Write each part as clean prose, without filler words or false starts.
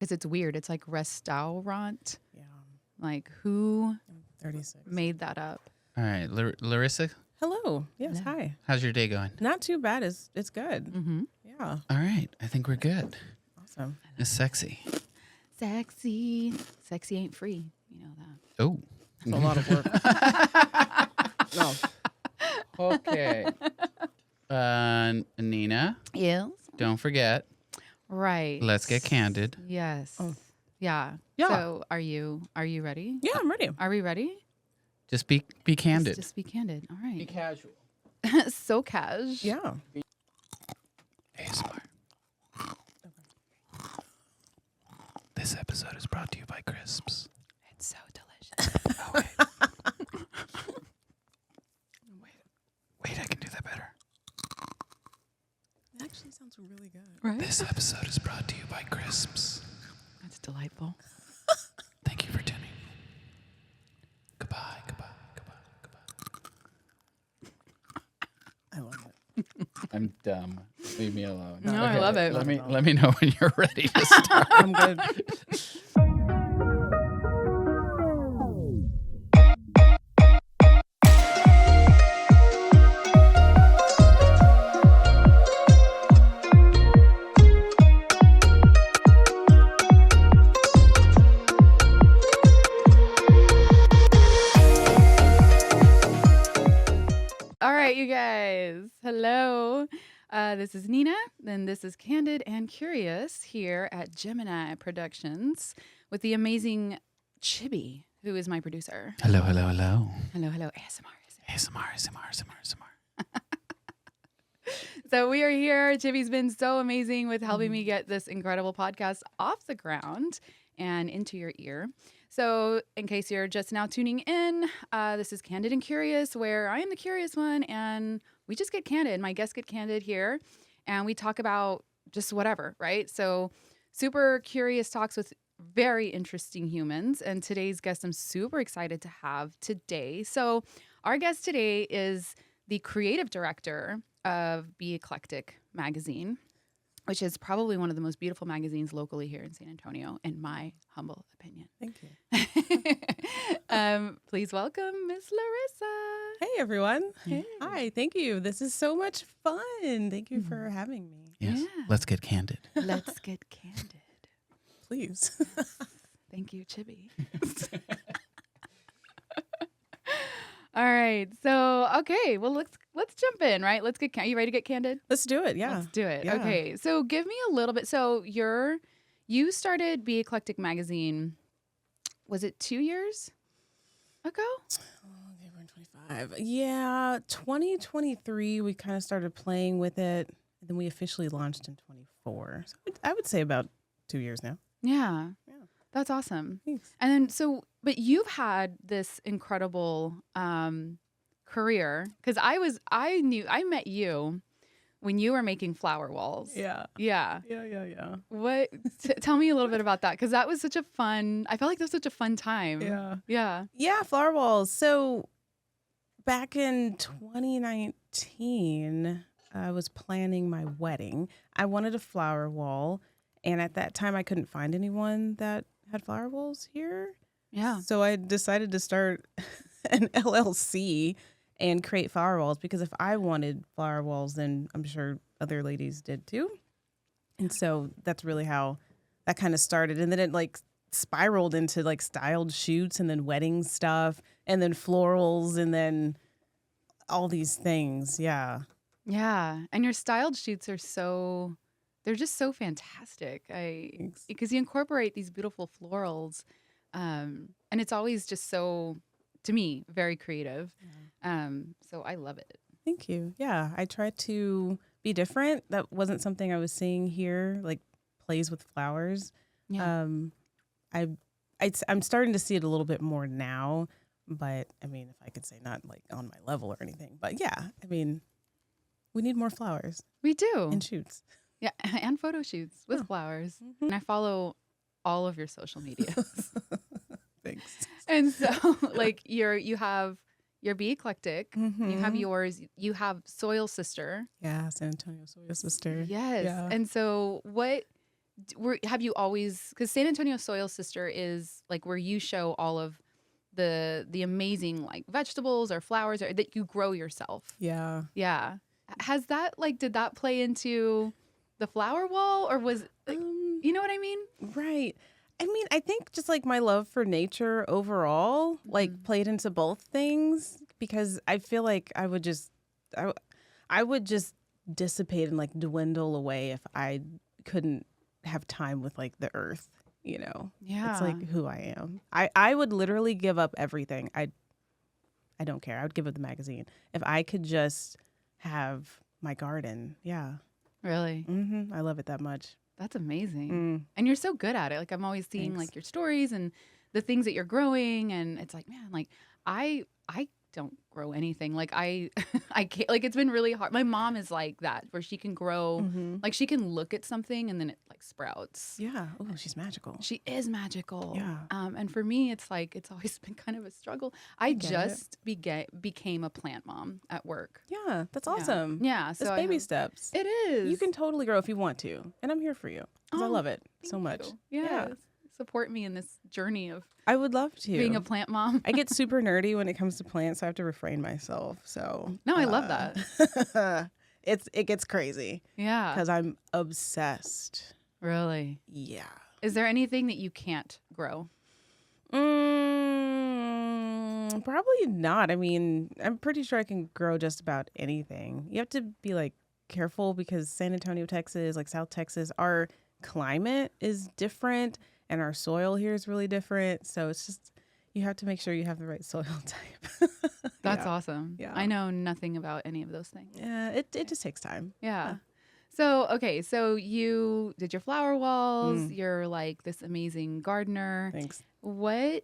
Because it's weird. It's like restaurant. Yeah. Like who 36. made that up? All right, Larissa, Hello. Yes. Hello. Hi. how's your day going? Not too bad. It's good. Mm-hmm. Yeah. All right, I think we're good. Awesome. It's sexy. Sexy. Sexy ain't free. You know that. Oh, It's a lot of work. No. okay. Nina, Yes. don't forget. Right. Let's get candid. Yes. Oh. Yeah. Yeah. So are you ready? Yeah, I'm ready. Are we ready? Just be candid. Just be candid. All Be right. casual. So cash. Yeah. ASMR. This episode is brought to you by Crisps. It's so delicious. Oh, wait. Wait, I can do that better. It actually sounds really good. Right? This episode is brought to you by Crisps. That's delightful. Thank you for tuning. Goodbye, goodbye, goodbye, goodbye. I love it. I'm dumb. Leave me alone. No, I love it. Let me know when you're ready to start. I'm good. All right, you guys. Hello. This is Nina, and this is Candid and Curious here at Gemini Productions with the amazing Chibi, who is my producer. Hello, hello, hello. Hello, hello, ASMR. ASMR. So we are here. Chibi's been so amazing with helping me get this incredible podcast off the ground and into your ear. So in case you're just now tuning in, this is Candid and Curious, where I am the curious one and we just get candid. My guests get candid here and we talk about just whatever, right? So super curious talks with very interesting humans. And today's guest I'm super excited to have today. So our guest today is the creative director of B.eclectic Magazine, which is probably one of the most beautiful magazines locally here in San Antonio, in my humble opinion. Thank you. Please welcome Miss Larissa. Hey, everyone. Hey. Hi. Thank you. This is so much fun. Thank you for having me. Yes. Yeah. Let's get candid. Let's get candid. Please. Thank you, Chibi. All right. So, okay. Well, let's jump in, right? Let's get. Are you ready to get candid? Let's do it. Yeah. Let's do it. Yeah. Okay. So, give me a little bit. So, you started B.eclectic Magazine. Was it 2 years ago? Okay, we're in 25. Yeah, 2023, we kind of started playing with it. And then we officially launched in 24. So I would say about 2 years now. Yeah. Yeah. That's awesome. Thanks. And then, but you've had this incredible career because I met you when you were making flower walls. Yeah. Yeah. Yeah. What? Tell me a little bit about that because that was such a fun. I felt like that was such a fun time. Yeah. Yeah. Yeah, flower walls. So back in 2019, I was planning my wedding. I wanted a flower wall. And at that time, I couldn't find anyone that had flower walls here. Yeah. So I decided to start an LLC and create flower walls because if I wanted flower walls, then I'm sure other ladies did too. And so that's really how that kind of started. And then it like spiraled into like styled shoots and then wedding stuff and then florals and then all these things. Yeah. Yeah. And your styled shoots are they're just so fantastic. Thanks. Because you incorporate these beautiful florals, and it's always just so, to me, very creative. So I love it. Thank you. Yeah. I tried to be different. That wasn't something I was seeing here, like plays with flowers. Yeah. I'm starting to see it a little bit more now, but I mean, if I could say not like on my level or anything, but yeah, I mean, we need more flowers We do. and shoots. Yeah. And photo shoots with flowers. Mm-hmm. And I follow all of your social medias. Thanks. And so like you have your B.eclectic, you have yours, you have Soil Sister. Yeah, San Antonio Soil Sister. Yes. Yeah. And so what have you always, because San Antonio Soil Sister is like where you show all of the amazing like vegetables or flowers or that you grow yourself. Yeah. Yeah. Has that like, did that play into the flower wall or was like, you know what I mean? Right. I mean, I think just like my love for nature overall, like played into both things because I feel like I would just dissipate and like dwindle away if I couldn't have time with like the earth, you know? Yeah. It's like who I am. I would literally give up everything. I don't care. I would give up the magazine. If I could just have my garden. Yeah. Really? I love it that much. That's amazing. And you're so good at it. Like I'm always seeing like your stories and the things that you're growing and it's like, man, like I don't grow anything. Like I can't, like it's been really hard. My mom is like that where she can grow, like she can look at something and then it like sprouts. Yeah. Oh, she's magical. She is magical. Yeah. And for me, it's like, it's always been kind of a struggle. I just became a plant mom at work. Yeah. That's awesome. Yeah. So So baby steps. It is. You can totally grow if you want to. And I'm here for you because I love it so much. Yes. Yeah. Support me in this journry of I would love to. being a plant mom. I get super nerdy when it comes to plants, so I have to refrain myself. So No, I love that. it gets crazy Yeah. because I'm obsessed. Really? Yeah. Is there anything that you can't grow? Probably not. I mean, I'm pretty sure I can grow just about anything. You have to be like careful because San Antonio, Texas, like South Texas, our climate is different and our soil here is really different. So it's just, you have to make sure you have the right soil type. That's awesome. Yeah. I know nothing about any of those things. Yeah, it just takes time. Yeah. So, okay. So you did your flower walls. You're like this amazing gardener. Thanks. What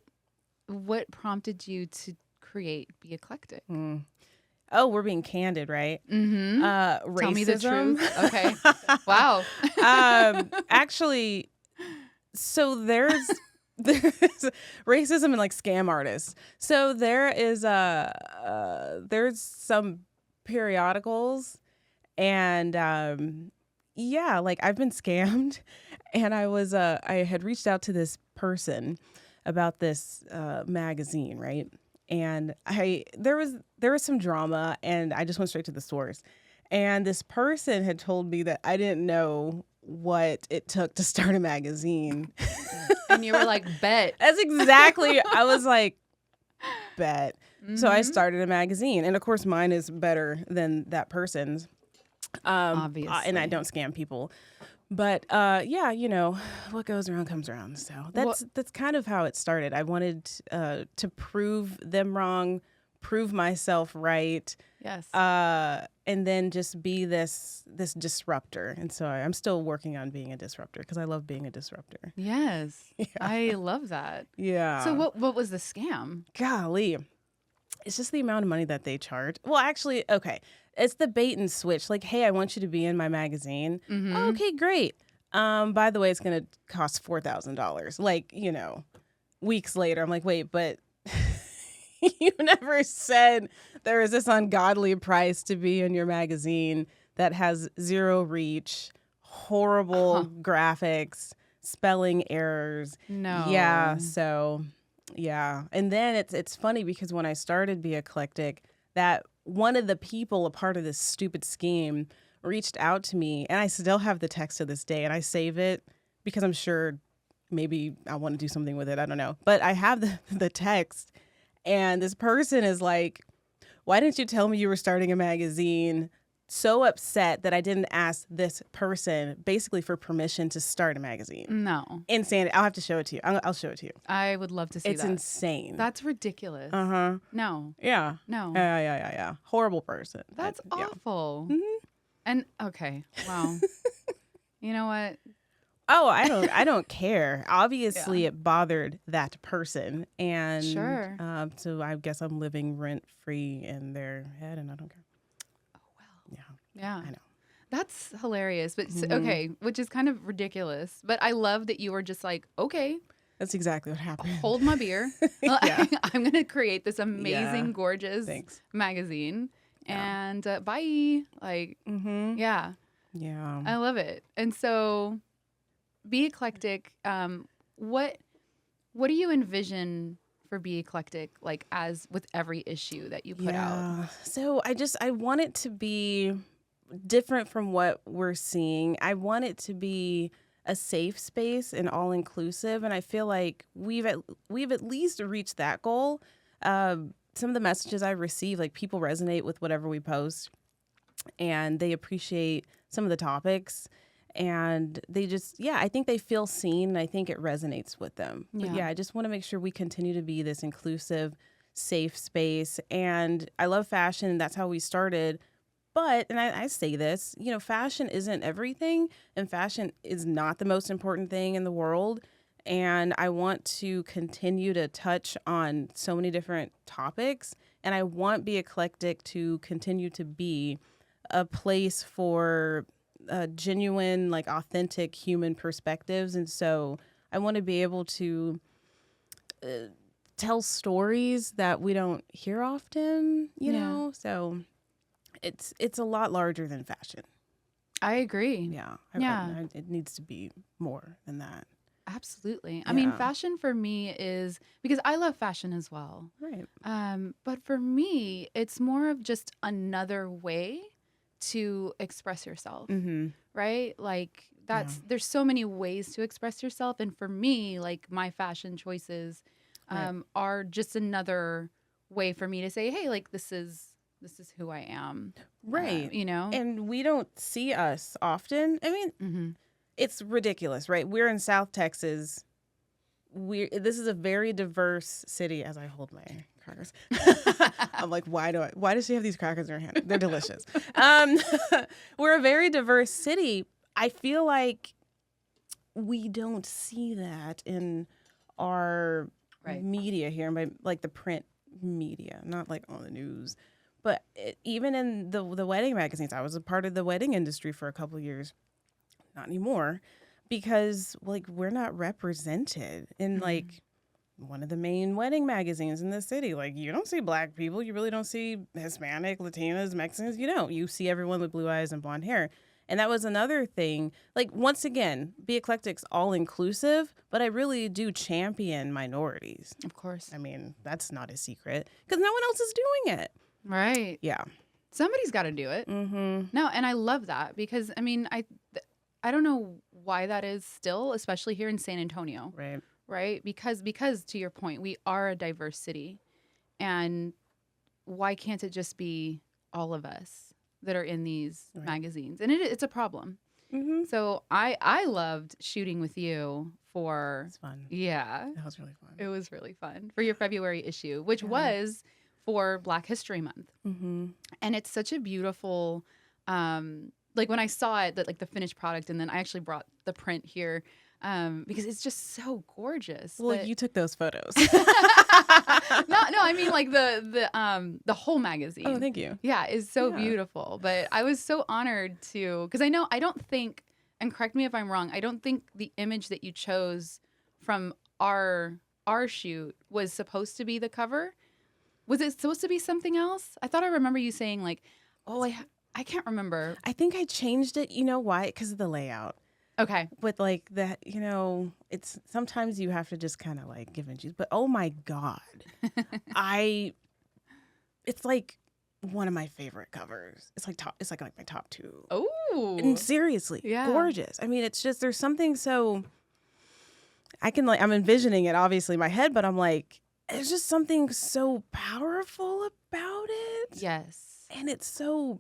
prompted you to create Be Eclectic? Oh, we're being candid, right? Mm-hmm. Racism. Tell me the truth. Okay. Wow. Actually, so there's racism and like scam artists. So there is there's some periodicals and yeah, like I've been scammed and I had reached out to this person about this magazine, right? And there was some drama and I just went straight to the source. And this person had told me that I didn't know what it took to start a magazine. And you were like, bet. That's exactly, I was like, bet. So I started a magazine. And of course, mine is better than that person's. Obviously. And I don't scam people. But yeah, you know, what goes around comes around. So that's kind of how it started. I wanted to prove them wrong, prove myself right. Yes. And then just be this disruptor. And so I'm still working on being a disruptor because I love being a disruptor. Yes. Yeah. I love that. Yeah. So what was the scam? Golly. It's just the amount of money that they charge. Well, actually, okay. It's the bait and switch. Like, hey, I want you to be in my magazine. Mm-hmm. Oh, okay, great. By the way, it's going to cost $4,000. Like, you know, weeks later, I'm like, wait, but you never said there is this ungodly price to be in your magazine that has zero reach, horrible graphics, spelling errors. No. Yeah. So, yeah. And then it's funny because when I started Be Eclectic, that one of the people a part of this stupid scheme reached out to me, and I still have the text to this day, and I save it because I'm sure maybe I want to do something with it. I don't know. But I have the text, and this person is like, why didn't you tell me you were starting a magazine? So upset that I didn't ask this person basically for permission to start a magazine. No. Insanity. I'll have to show it to you. I'll show it to you. I would love to see It's that. insane. That's ridiculous. Uh-huh. No. Yeah. No. Yeah. Horrible person. That's Yeah. awful. Mm-hmm. And okay. Wow. You know what? Oh, I don't care. Obviously, it bothered that person, and Sure. so I guess I'm living rent free in their head, and I don't care. Oh well. Yeah, Yeah. I know. That's hilarious. But okay, which is kind of ridiculous. But I love that you were just like, okay, That's exactly what happened. hold my beer. Yeah. I'm gonna create this amazing, gorgeous Thanks. magazine. And bye. Like, Mm-hmm. yeah. Yeah. I love it. And so Be Eclectic, what do you envision for Be Eclectic, like as with every issue that you put out? So I want it to be different from what we're seeing. I want it to be a safe space and all inclusive, and I feel like we've at least reached that goal. Some of the messages I receive, like people resonate with whatever we post, and they appreciate some of the topics, and they just I think they feel seen, and I think it resonates with them. But I just want to make sure we continue to be this inclusive, safe space. And I love fashion, and that's how we started. But, and I say this, fashion isn't everything, and fashion is not the most important thing in the world. And I want to continue to touch on so many different topics, and I want Be Eclectic to continue to be a place for genuine, like authentic human perspectives. And so I want to be able to tell stories that we don't hear often, you know? So it's a lot larger than fashion. I agree. Yeah. It needs to be more than that. Absolutely. I mean, fashion for me is, because I love fashion as well. Right. But for me, it's more of just another way to express yourself, right? Like there's so many ways to express yourself. And for me, like my fashion choices are just another way for me to say, hey, like this is who I am. Right. And we don't see us often. I mean, it's ridiculous, right? We're in South Texas. This is a very diverse city. As I hold my crackers, I'm like, why does she have these crackers in her hand? They're delicious. We're a very diverse city. I feel like we don't see that in our media here, and by like the print media, not like on the news, but even in the wedding magazines. I was a part of the wedding industry for a couple of years. Not anymore, because like we're not represented in like one of the main wedding magazines in the city. Like you don't see Black people, you really don't see Hispanic, Latinas, Mexicans. You see everyone with blue eyes and blonde hair. And that was another thing. Like once again, Be Eclectic's all inclusive, but I really do champion minorities. of course. I mean, that's not a secret because no one else is doing it. Right. Yeah. Somebody's got to do it. No, and I love that because I mean, I don't know why that is still, especially here in San Antonio. Right? Because to your point, we are a diverse city. And why can't it just be all of us that are in these magazines? And it's a problem. So I loved shooting with you for... It's fun. Yeah. That was really fun. It was really fun. For your February issue, which was for Black History Month. And it's such a beautiful... like when I saw it, that like the finished product, and then I actually brought the print here because it's just so gorgeous. Well, you took those photos. No, I mean like the whole magazine. Oh, thank you. Yeah, it's so beautiful. But I was so honored to, because I don't think, and correct me if I'm wrong, I don't think the image that you chose from our shoot was supposed to be the cover. Was it supposed to be something else? I thought I remember you saying like, oh, I can't remember. I think I changed it. You know why? Because of the layout. Okay. With like that, it's sometimes you have to just kind of like give and choose. But oh my God, it's like one of my favorite covers. It's like my top two. Oh. And seriously, gorgeous. I mean, it's just, there's something so, I'm envisioning it obviously in my head, but I'm like, there's just something so powerful about it. Yes. And it's so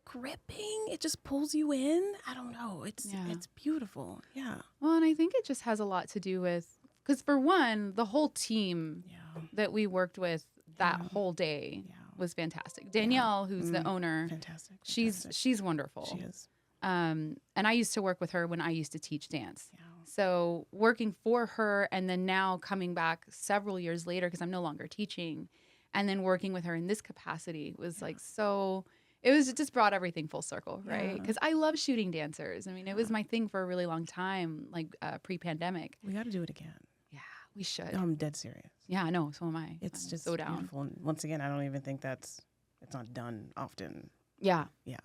gripping. It just pulls you in. I don't know. It's beautiful. Yeah. Well, and I think it just has a lot to do with, because for one, the whole team that we worked with that whole day was fantastic. Danielle, who's the owner, fantastic. She's wonderful. She is. And I used to work with her when I used to teach dance. Yeah. So working for her, and then now coming back several years later, because I'm no longer teaching, and then working with her in this capacity was like so. It just brought everything full circle, right? Because I love shooting dancers. I mean, it was my thing for a really long time, like pre-pandemic. We got to do it again. Yeah, we should. No, I'm dead serious. Yeah, I know. So am I. It's I'm just so down. beautiful. And once again, I don't even think it's not done often. Yeah. Yeah.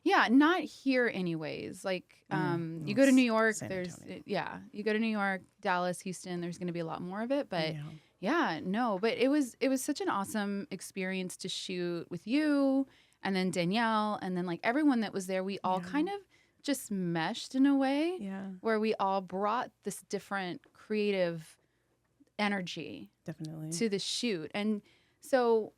Yeah, not here anyways. Like you go to New York, San there's Antonio. you go to New York, Dallas, Houston, there's going to be a lot more of it, but Yeah. yeah, no, but it was such an awesome experience to shoot with you and then Danielle and then like everyone that was there. We all Yeah. kind of just meshed in a way Yeah, where we all brought this different creative energy definitely. to the shoot. And so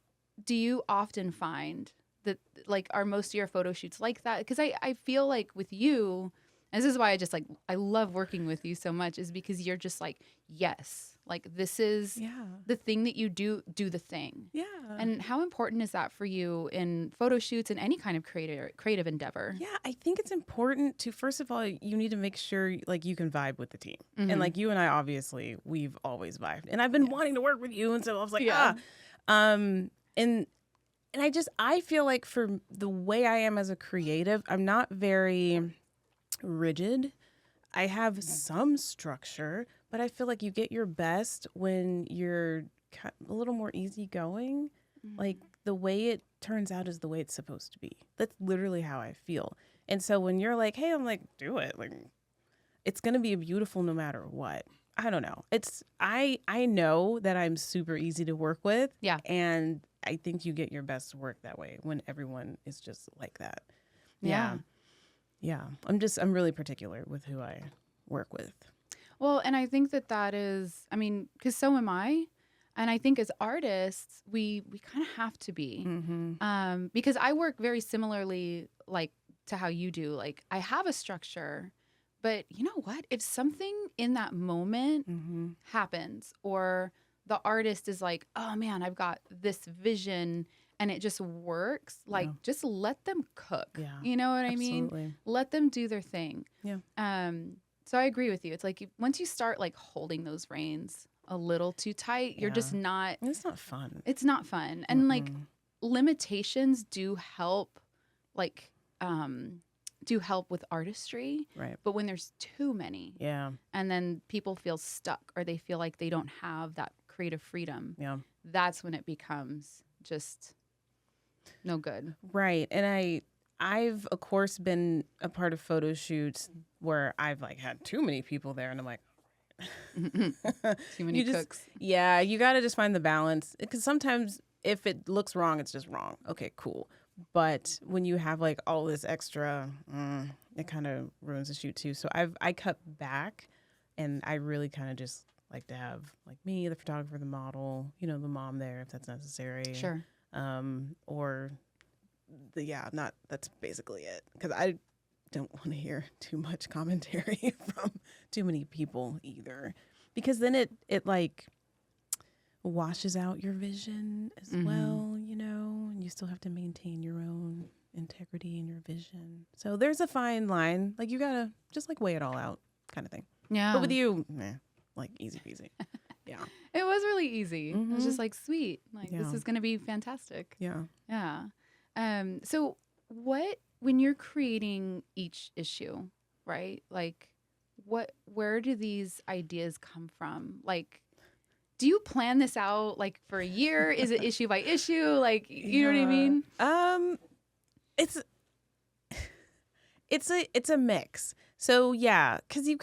do you often find that like are most of your photo shoots like that? Because I feel like with you, and this is why I just like I love working with you so much, is because you're just like, yes, like this is Yeah. the thing that you do the thing. Yeah. And how important is that for you in photo shoots and any kind of creative endeavor? Yeah, I think it's important to, first of all, you need to make sure like you can vibe with the team. Mhm. And like you and I, obviously, we've always vibed. And I've been wanting to work with you. And so I was like, Yeah. and I feel like for the way I am as a creative, I'm not very rigid. I have some structure, but I feel like you get your best when you're a little more easygoing. Like the way it turns out is the way it's supposed to be. That's literally how I feel. And so when you're like, hey, I'm like, do it. Like, it's going to be beautiful no matter what. I don't know. I know that I'm super easy to work with. Yeah. And I think you get your best work that way when everyone is just like that. Yeah. Yeah. I'm really particular with who I work with. Well, and I think that is, I mean, because so am I. And I think as artists, we kind of have to be, because I work very similarly, like to how you do. Like I have a structure, but you know what? If something in that moment happens, or the artist is like, "Oh man, I've got this vision," and it just works, like just let them cook. Yeah. You know what I mean? Absolutely. Let them do their thing. Yeah. So I agree with you. It's like once you start like holding those reins a little too tight, you're just not. It's not fun. It's not fun, and like limitations do help, like do help with artistry. Right. But when there's too many, Yeah. and then people feel stuck or they feel like they don't have that creative freedom. Yeah. That's when it becomes just no good. Right. And I've of course been a part of photo shoots where I've like had too many people there, and I'm like, Too many cooks. Yeah, you got to just find the balance, because sometimes if it looks wrong, it's just wrong. Okay, cool. But when you have like all this extra, it kind of ruins the shoot too. So I cut back, and I really kind of just like to have like me, the photographer, the model, the mom there if that's necessary. Sure. Or that's basically it, because I don't want to hear too much commentary from too many people either, because then it like washes out your vision as well, and you still have to maintain your own integrity and your vision. So there's a fine line. Like you gotta just like weigh it all out, kind of thing. Yeah. But with you, like easy peasy. Yeah. It was really easy. It was just like sweet. Like this is gonna be fantastic. Yeah. Yeah. So when you're creating each issue, right? Like where do these ideas come from? Like, do you plan this out like for a year? Is it issue by issue? Like, you know what I mean? It's a mix. So yeah, because you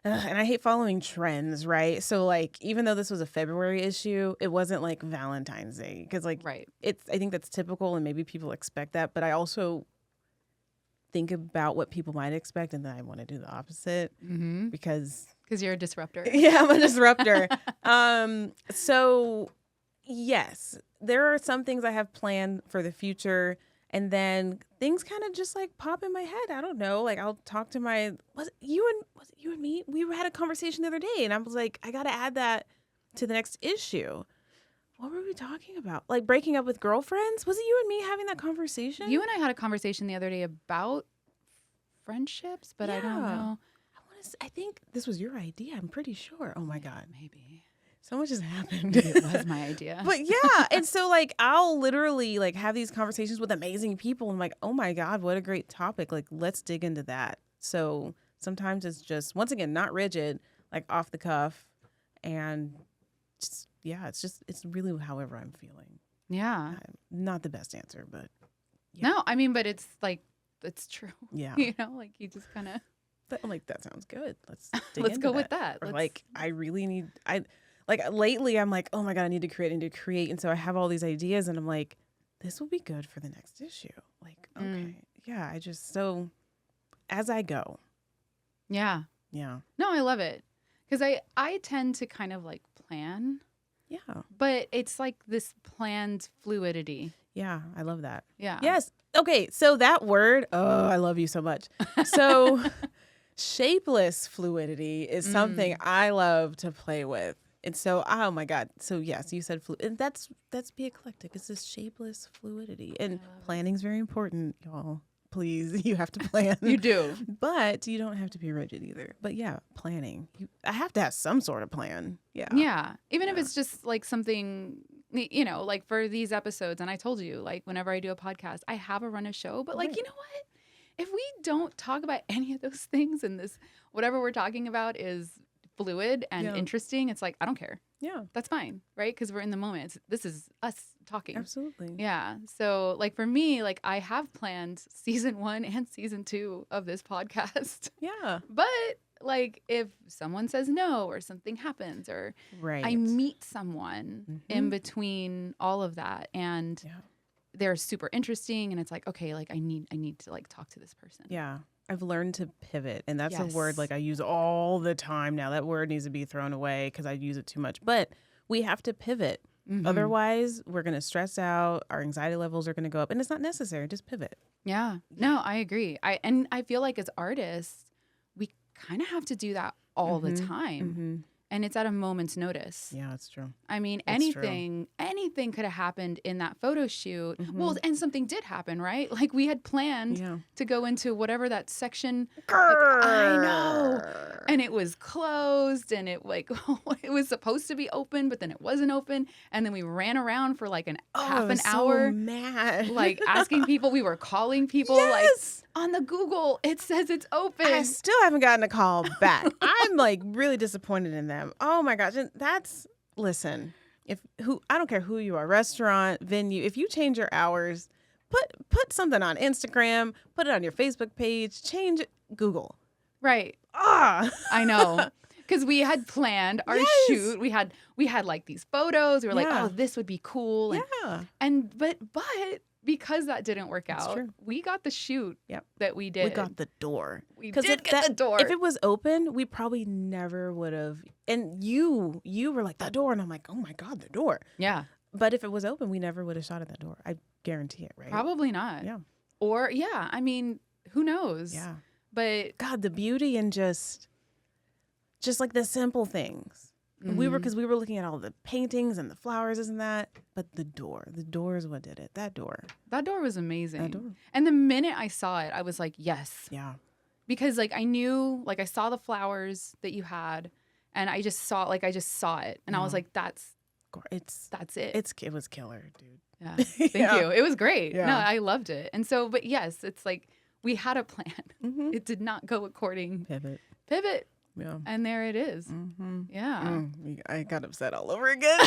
and I hate following trends, right? So like, even though this was a February issue, it wasn't like Valentine's Day, because like Right. I think that's typical, and maybe people expect that, but I also think about what people might expect, and then I want to do the opposite, because you're a disruptor. yeah, I'm a disruptor. So yes, there are some things I have planned for the future, and then things kind of just like pop in my head. I don't know. Like I'll talk to was it you and me? We had a conversation the other day, and I was like, I got to add that to the next issue. What were we talking about? Like breaking up with girlfriends? Was it you and me having that conversation? You and I had a conversation the other day about friendships, but I don't know. I think this was your idea. I'm pretty sure. Oh my God. Maybe. So much has happened. It was my idea. But yeah. And so like, I'll literally like have these conversations with amazing people, and I'm like, oh my God, what a great topic. Like, let's dig into that. So sometimes it's just, once again, not rigid, like off the cuff, and just, yeah, it's really however I'm feeling. Yeah. Not the best answer, but No, I mean, but it's like it's true. Yeah. You know, like you just kind of I'm like, that sounds good. Let's dig let's into go with that. Or Let's, like, like lately I'm like, oh my God, I need to create. And so I have all these ideas and I'm like, this will be good for the next issue. Like, okay. Yeah. So as I go. yeah. Yeah. No, I love it. Because I tend to kind of like plan. Yeah. But it's like this planned fluidity. Yeah. I love that. Yeah. Yes. Okay. So that word, oh, I love you so much. So shapeless fluidity is something I love to play with. And so, oh my God. So yes, you said and that's B.eclectic. It's this shapeless fluidity. And planning's very important, y'all. Please, you have to plan. You do. But you don't have to be rigid either. But yeah, planning. I have to have some sort of plan. Yeah. Yeah. Even if it's just like something, you know, like for these episodes, and I told you, like whenever I do a podcast, I have a run of show, but like, you know what? If we don't talk about any of those things and this, whatever we're talking about is fluid and interesting, it's like, I don't care. Yeah. That's fine. Right. Because we're in the moment. This is us talking. Absolutely. Yeah. So like for me, like I have planned season 1 and season 2 of this podcast. Yeah. But like if someone says no or something happens or I meet someone in between all of that and they're super interesting and it's like, okay, like I need to like talk to this person. Yeah. I've learned to pivot, and that's a word like I use all the time now. That word needs to be thrown away because I use it too much. But we have to pivot. Otherwise, we're going to stress out. Our anxiety levels are going to go up, and it's not necessary. Just pivot. Yeah. No, I agree. I feel like as artists, we kind of have to do that all the time. And it's at a moment's notice. Yeah, it's true. I mean, anything could have happened in that photo shoot. Well, and something did happen, right? Like we had planned to go into whatever that section. Like, I know. And it was closed and it like it was supposed to be open, but then it wasn't open. And then we ran around for like half an hour. So mad. Like asking people, we were calling people like on the Google, it says it's open. I still haven't gotten a call back. I'm like really disappointed in them. Oh my gosh. And listen, I don't care who you are, restaurant, venue, if you change your hours, put something on Instagram, put it on your Facebook page, change it, Google. Right. I know. Because we had planned our shoot. We had like these photos. We were like, oh, this would be cool. And but because that didn't work out, we got the shoot that we did. We got the door. We did get the door. If it was open, we probably never would have. And you were like, the door. And I'm like, oh my God, the door. Yeah. But if it was open, we never would have shot at that door. I guarantee it, right? Probably not. Yeah. Or, I mean, who knows? Yeah. But God, the beauty in just like the simple things. Because we were looking at all the paintings and the flowers, isn't that? But the door is what did it. That door was amazing. That door. And the minute I saw it, I was like, yes. Yeah. Because like I knew, like I saw the flowers that you had, and I just saw it, and I was like, that's it. It was killer, dude. Yeah. Thank you. It was great. Yeah. No, I loved it. And so, but yes, it's like we had a plan. It did not go according. Pivot. Yeah. And there it is. Yeah. I got upset all over again.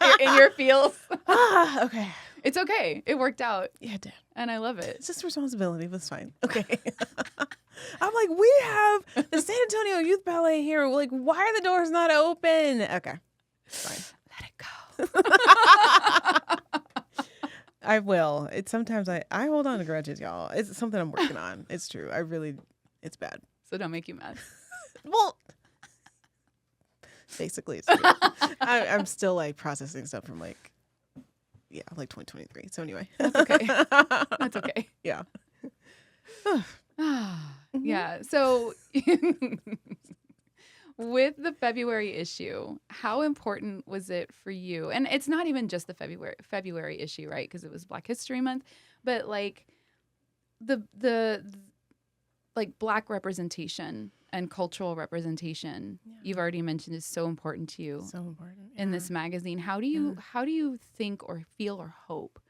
You're in your feels. Okay. It's okay. It worked out. Yeah, it did. And I love it. It's just responsibility, but it's fine. Okay. I'm like, we have the San Antonio Youth Ballet here. Like, why are the doors not open? Okay. Fine. Let it go. I will. Sometimes I hold on to grudges, y'all. It's something I'm working on. It's true. It's bad. So don't make you mad. Well, basically, it's true. I'm still like processing stuff from like 2023. So anyway, that's okay. That's okay. Yeah. Yeah. So with the February issue, how important was it for you? And it's not even just the February issue, right? Because it was Black History Month, but like the like Black representation and cultural representation, you've already mentioned, is so important to you. So important in this magazine. How do you think or feel or hope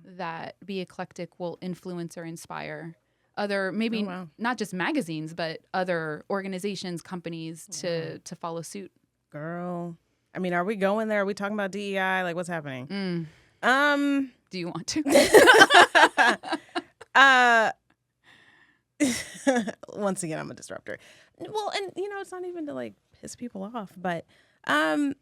that B.eclectic will influence or inspire other, maybe not just magazines, but other organizations, companies to follow suit? Girl, I mean, are we going there? Are we talking about DEI? Like, what's happening? Do you want to? once again, I'm a disruptor. Well, and it's not even to like piss people off, but I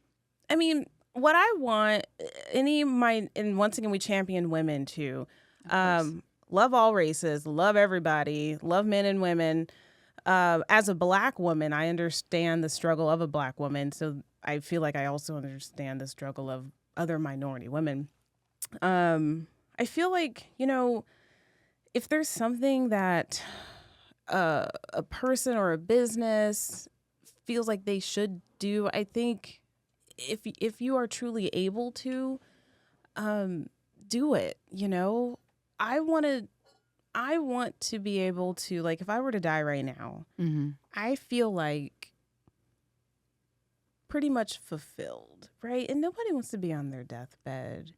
mean, what I want, and once again, we champion women too. Of course. Love all races, love everybody, love men and women. As a Black woman, I understand the struggle of a Black woman, so I feel like I also understand the struggle of other minority women. I feel like, if there's something that a person or a business feels like they should do, I think if you are truly able to, do it. I want to be able to, like, if I were to die right now, Mm-hmm. I feel like pretty much fulfilled, right? And nobody wants to be on their deathbed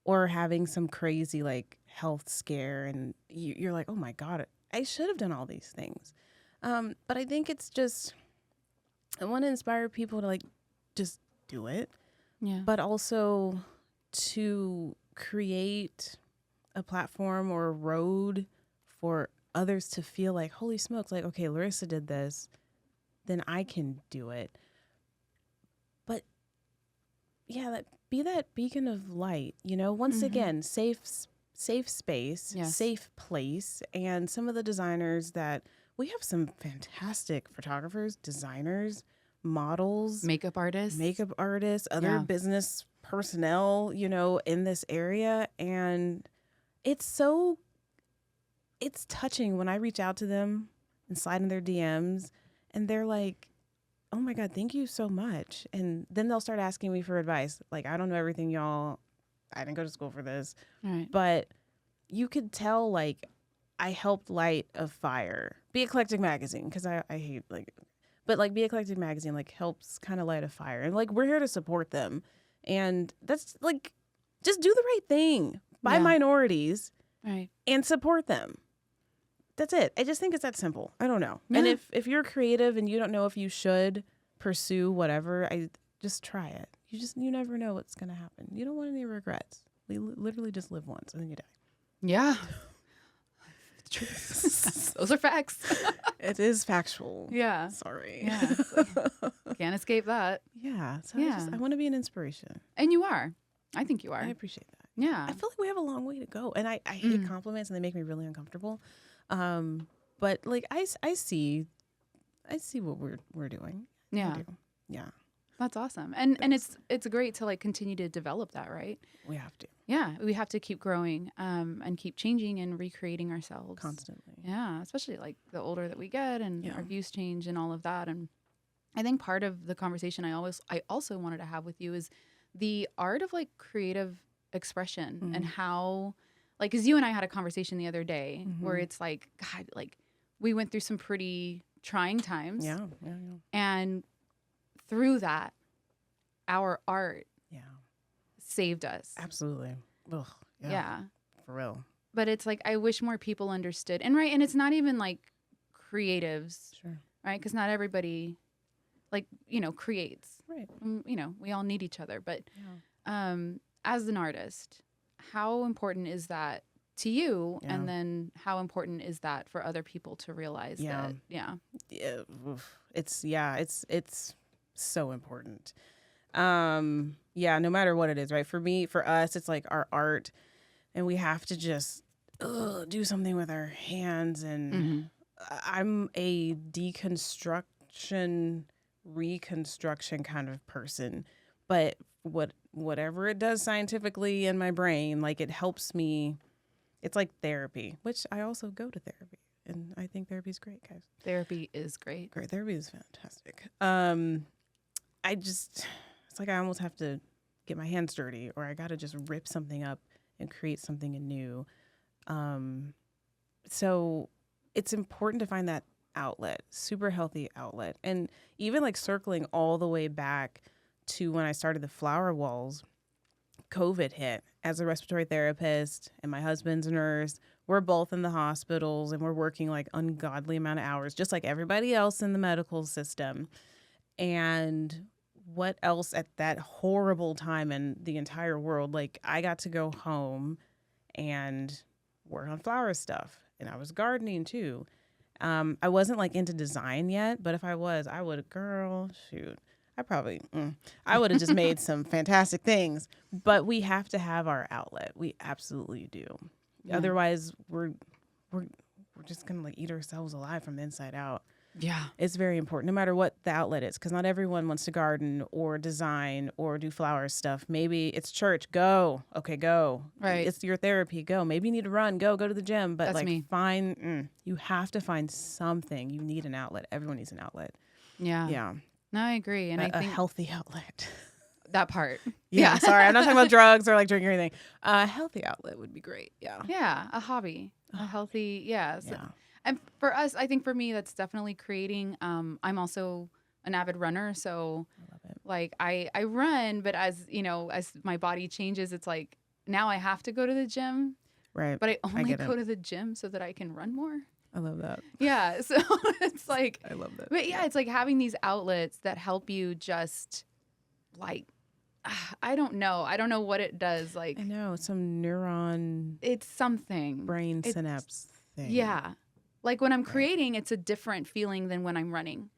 or having some crazy like health scare, and you're like, oh my God, I should have done all these things. But I think it's just, I want to inspire people to like just do it, Yeah. but also to create a platform or a road for others to feel like, holy smokes, like, okay, Larissa did this, then I can do it. But yeah, be that beacon of light, once again, safe space, Yes. safe place. And some of the designers that we have, some fantastic photographers, designers, models, Makeup artists. other Yeah. business personnel, in this area. And it's touching when I reach out to them and slide in their DMs and they're like, oh my God, thank you so much. And then they'll start asking me for advice. Like, I don't know everything, y'all. I didn't go to school for this. All right. But you could tell, like, I helped light a fire. B.eclectic Magazine, because I hate, like, but like B.eclectic Magazine, like, helps kind of light a fire. And like, we're here to support them. And that's like, just do the right thing by Yeah. minorities Right. and support them. That's it. I just think it's that simple. I don't know. And Yeah. if you're creative and you don't know if you should pursue whatever, I just try it. You never know what's going to happen. You don't want any regrets. We literally just live once and then you die. Yeah. Those are facts. It is factual. Yeah. Sorry. Yeah. Can't escape that. Yeah. So Yeah. I want to be an inspiration. And you are. I think you are. I appreciate that. Yeah. I feel like we have a long way to go. And I hate compliments and they make me really uncomfortable. But like I see what we're doing. I Yeah. do. Yeah. That's awesome. And it's great to like continue to develop that, right? We have to. Yeah. We have to keep growing and keep changing and recreating ourselves. Constantly. Yeah. Especially like the older that we get and Yeah. our views change and all of that. And I think part of the conversation I also wanted to have with you is the art of like creative expression and how, like, because you and I had a conversation the other day where it's like, God, like we went through some pretty trying times. Yeah. And through that, our art Yeah. saved us. Absolutely. Ugh, Yeah. For real. But it's like, I wish more people understood. And right. And it's not even like creatives, Sure. right? Because not everybody like, creates. Right. We all need each other. But Yeah. as an artist, how important is that to you? Yeah. And then how important is that for other people to realize that? Yeah. Yeah. Oof. It's so important. Yeah, no matter what it is, right? For us, it's like our art, and we have to just do something with our hands. And I'm a deconstruction, reconstruction kind of person, but whatever it does scientifically in my brain, like it helps me. It's like therapy, which I also go to therapy, and I think therapy is great, guys. Therapy is great. Great, therapy is fantastic. It's like I almost have to get my hands dirty, or I got to just rip something up and create something anew. So it's important to find that outlet, super healthy outlet. And even like circling all the way back to when I started the Flower Walls, COVID hit. As a respiratory therapist and my husband's a nurse, we're both in the hospitals and we're working like ungodly amount of hours, just like everybody else in the medical system. And what else at that horrible time in the entire world? Like, I got to go home and work on flower stuff, and I was gardening too. I wasn't like into design yet, but if I was, I would, girl, shoot. I would have just made some fantastic things. But we have to have our outlet. We absolutely do. Yeah. Otherwise, we're just gonna like eat ourselves alive from the inside out. Yeah. It's very important, no matter what the outlet is, because not everyone wants to garden or design or do flower stuff. Maybe it's church, go. Okay, go. Right. It's your therapy, go. Maybe you need to run, go to the gym. But That's like, me. you have to find something. You need an outlet. Everyone needs an outlet. Yeah. Yeah. No, I agree. And I A think healthy outlet. that part. Yeah. Sorry, I'm not talking about drugs or like drinking or anything. A healthy outlet would be great. Yeah. Yeah. A hobby. A healthy. Yeah. So, Yeah. and for us, I think for me, that's definitely creating. I'm also an avid runner. So I love it. like I run, but as you know, as my body changes, it's like now I have to go to the gym, Right. but I only get go it. to the gym so that I can run more. I love that. Yeah. So it's like, I love that. but yeah, it's like having these outlets that help you just like, I don't know. I don't know what it does. Like I know. Some neuron it's something. brain It's- synapse thing. Yeah. Like when I'm creating, it's a different feeling than when I'm running.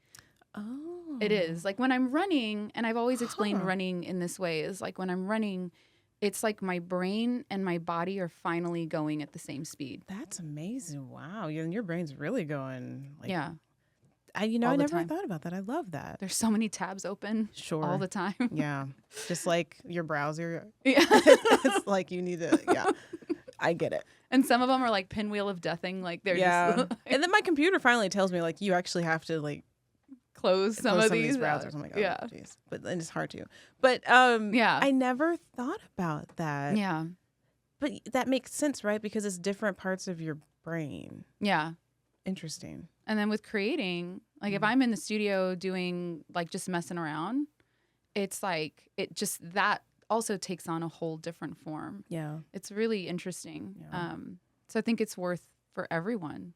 Oh. It is. Like when I'm running, and I've always explained Huh. running in this way, is like when I'm running, it's like my brain and my body are finally going at the same speed. That's amazing. Wow. Your brain's really going like Yeah. I all I the never time. thought about that. I love that. There's so many tabs open Sure. all the time. Yeah. Just like your browser. Yeah. It's like you need to I get it. And some of them are like pinwheel of deathing. Like they're Yeah. just And then my computer finally tells me like you actually have to like close some close of these. browsers. I'm like, oh yeah. geez. But then it's hard to. But Yeah. I never thought about that. Yeah. But that makes sense, right? Because it's different parts of your brain. Yeah. Interesting. And then with creating, like if I'm in the studio doing like just messing around, it's like it just that also takes on a whole different form. Yeah. It's really interesting. Yeah. So I think it's worth for everyone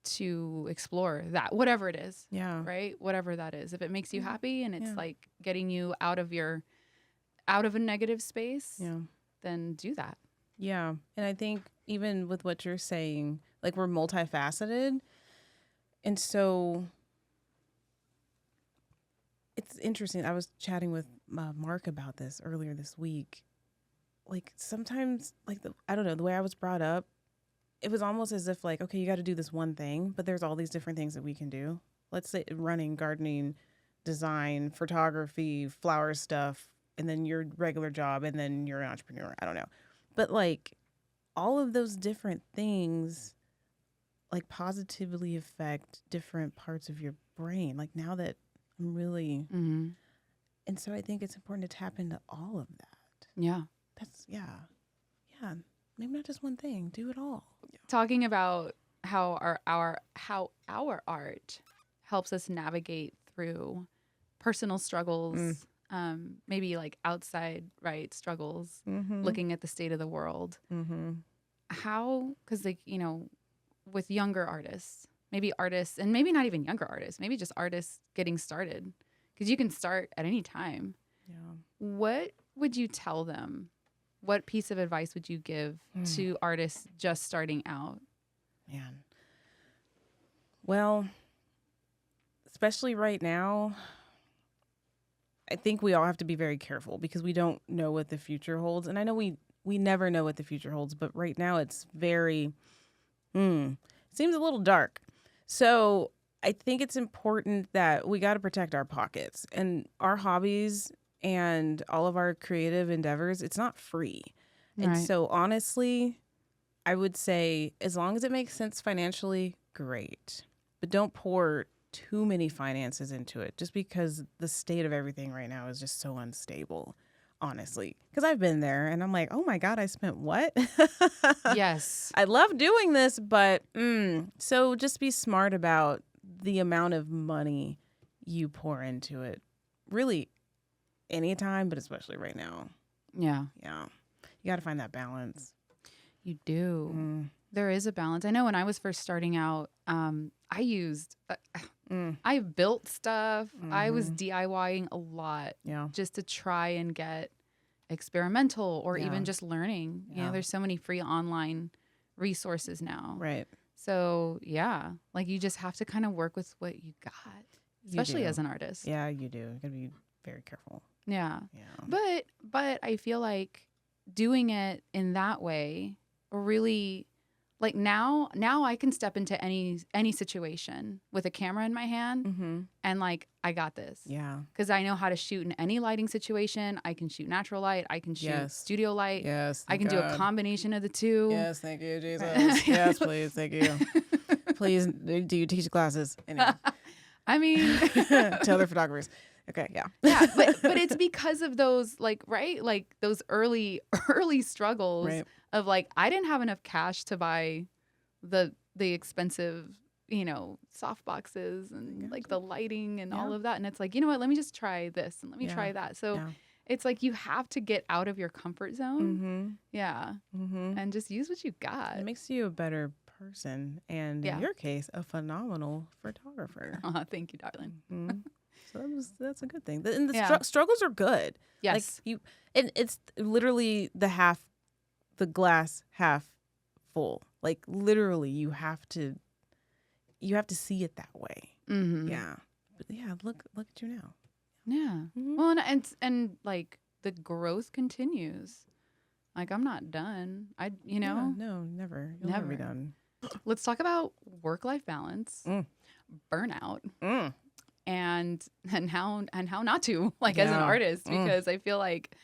to explore that, whatever it is, Yeah. right? Whatever that is. If it makes you happy and it's Yeah. like getting you out of a negative space, Yeah. then do that. Yeah. And I think even with what you're saying, like we're multifaceted. And so it's interesting. I was chatting with Mark about this earlier this week. Like sometimes, like I don't know, the way I was brought up, it was almost as if like, okay, you got to do this one thing, but there's all these different things that we can do. Let's say running, gardening, design, photography, flower stuff, and then your regular job, and then you're an entrepreneur. I don't know. But like all of those different things like positively affect different parts of your brain. Like now that I'm really, Mm-hmm. and so I think it's important to tap into all of that. Yeah. That's, yeah. Maybe not just one thing, do it all. Talking about how our art helps us navigate through personal struggles, maybe like outside struggles, Mm-hmm. looking at the state of the world. Mm-hmm. How, because like, you know, with younger artists, maybe artists, and maybe not even younger artists, maybe just artists getting started, because you can start at any time. Yeah. What would you tell them? What piece of advice would you give to artists just starting out? Man. Well, especially right now, I think we all have to be very careful because we don't know what the future holds. And I know we never know what the future holds, but right now it's very, seems a little dark. So I think it's important that we got to protect our pockets and our hobbies and all of our creative endeavors. It's not free. And Right. so honestly, I would say as long as it makes sense financially, great. But don't pour too many finances into it just because the state of everything right now is just so unstable, honestly. Because I've been there and I'm like, oh my God, I spent what? Yes. I love doing this, but so just be smart about the amount of money you pour into it. Really, anytime, but especially right now. Yeah. Yeah. You got to find that balance. You do. There is a balance. I know when I was first starting out, I used, I built stuff. I was DIYing a lot Yeah. just to try and get experimental or Yeah. even just learning. You know, Yeah. there's so many free online resources now. Right. So yeah, like you just have to kind of work with what you got, especially do. as an artist. Yeah, you do. You gotta be very careful. Yeah. Yeah. But I feel like doing it in that way really, like now I can step into any situation with a camera in my hand Mm-hmm. and like I got this. Yeah. Because I know how to shoot in any lighting situation. I can shoot natural light. I can shoot Yes. studio light. Yes. I can do a combination of the two. Yes, thank you, Jesus. Yes, please, thank you. Please, do you teach classes? Anyway. I mean, to other photographers. Okay, yeah. yeah, but it's because of those like those early struggles Right. of like I didn't have enough cash to buy the expensive soft boxes and like the lighting and all of that, and it's like, you know what, let me just try this and let me try that. So it's like you have to get out of your comfort zone. Mm-hmm. Yeah. Mm-hmm. And just use what you got. It makes you a better person, and in your case, a phenomenal photographer. Thank you, darling. Mm-hmm. So that's a good thing. And the struggles are good. Yes. Like and it's literally the glass half full. Like literally, you have to see it that way. Mm-hmm. Yeah. But yeah, look at you now. Yeah. Mm-hmm. Well, and like the growth continues. Like I'm not done. No, never. You'll never be done. Let's talk about work-life balance, burnout, and how not to as an artist, because I feel like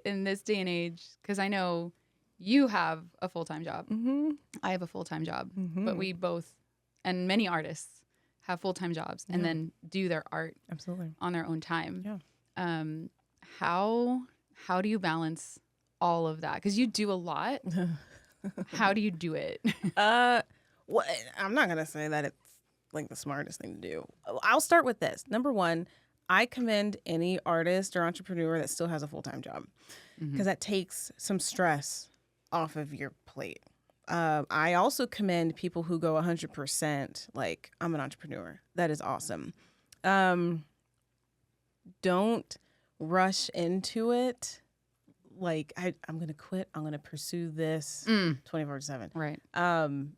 in this day and age, because I know you have a full-time job, I have a full-time job, but we both and many artists have full-time jobs and then do their art on their own time. Yeah. How do you balance all of that? Because you do a lot. How do you do it? Well, I'm not gonna say that it's like the smartest thing to do. I'll start with this. Number one, I commend any artist or entrepreneur that still has a full-time job, because that takes some stress off of your plate. I also commend people who go 100%. Like, I'm an entrepreneur. That is awesome. Don't rush into it. Like, I'm going to quit. I'm going to pursue this 24/7. Right.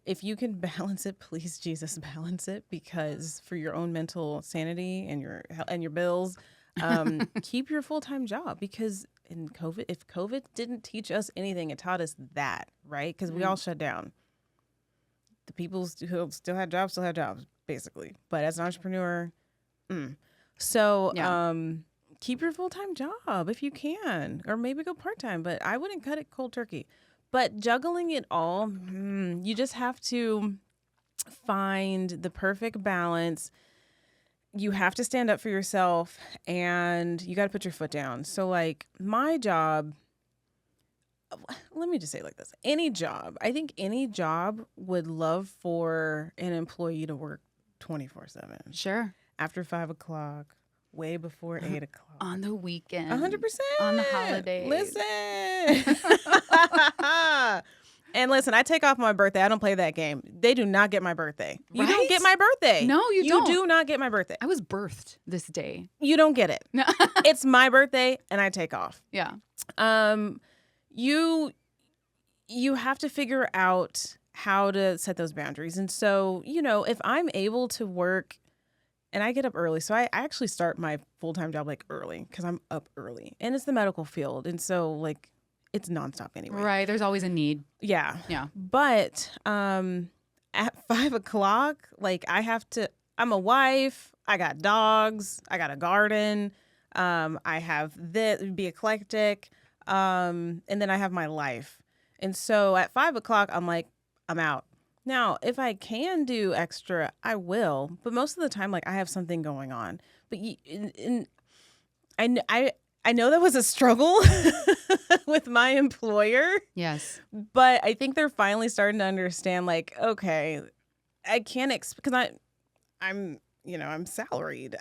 If you can balance it, please, Jesus, balance it, because for your own mental sanity and your bills, keep your full-time job, because if COVID didn't teach us anything, it taught us that, right? Because we all shut down. The people who still had jobs, basically. But as an entrepreneur, So, keep your full-time job if you can, or maybe go part-time, but I wouldn't cut it cold turkey. But juggling it all, you just have to find the perfect balance. You have to stand up for yourself, and you got to put your foot down. So, like, my job, let me just say it like this. I think any job would love for an employee to work 24/7. Sure. After 5 o'clock, way before 8 o'clock. On the weekend. 100%. On the holidays. Listen. And listen, I take off my birthday. I don't play that game. They do not get my birthday. You don't get my birthday. No, you don't. You do not get my birthday. I was birthed this day. You don't get it. No. It's my birthday, and I take off. Yeah. You have to figure out how to set those boundaries. And so, if I'm able to work, and I get up early, so I actually start my full-time job like early, because I'm up early, and it's the medical field, and so like it's nonstop anyway. Right. There's always a need. Yeah. Yeah. But at 5 o'clock, like I'm a wife, I got dogs, I got a garden, I have this, B.eclectic, and then I have my life. And so at 5 o'clock, I'm like, I'm out. Now, if I can do extra, I will. But most of the time, like, I have something going on. But I know that was a struggle with my employer. Yes. But I think they're finally starting to understand, like, okay, I can't because I'm salaried.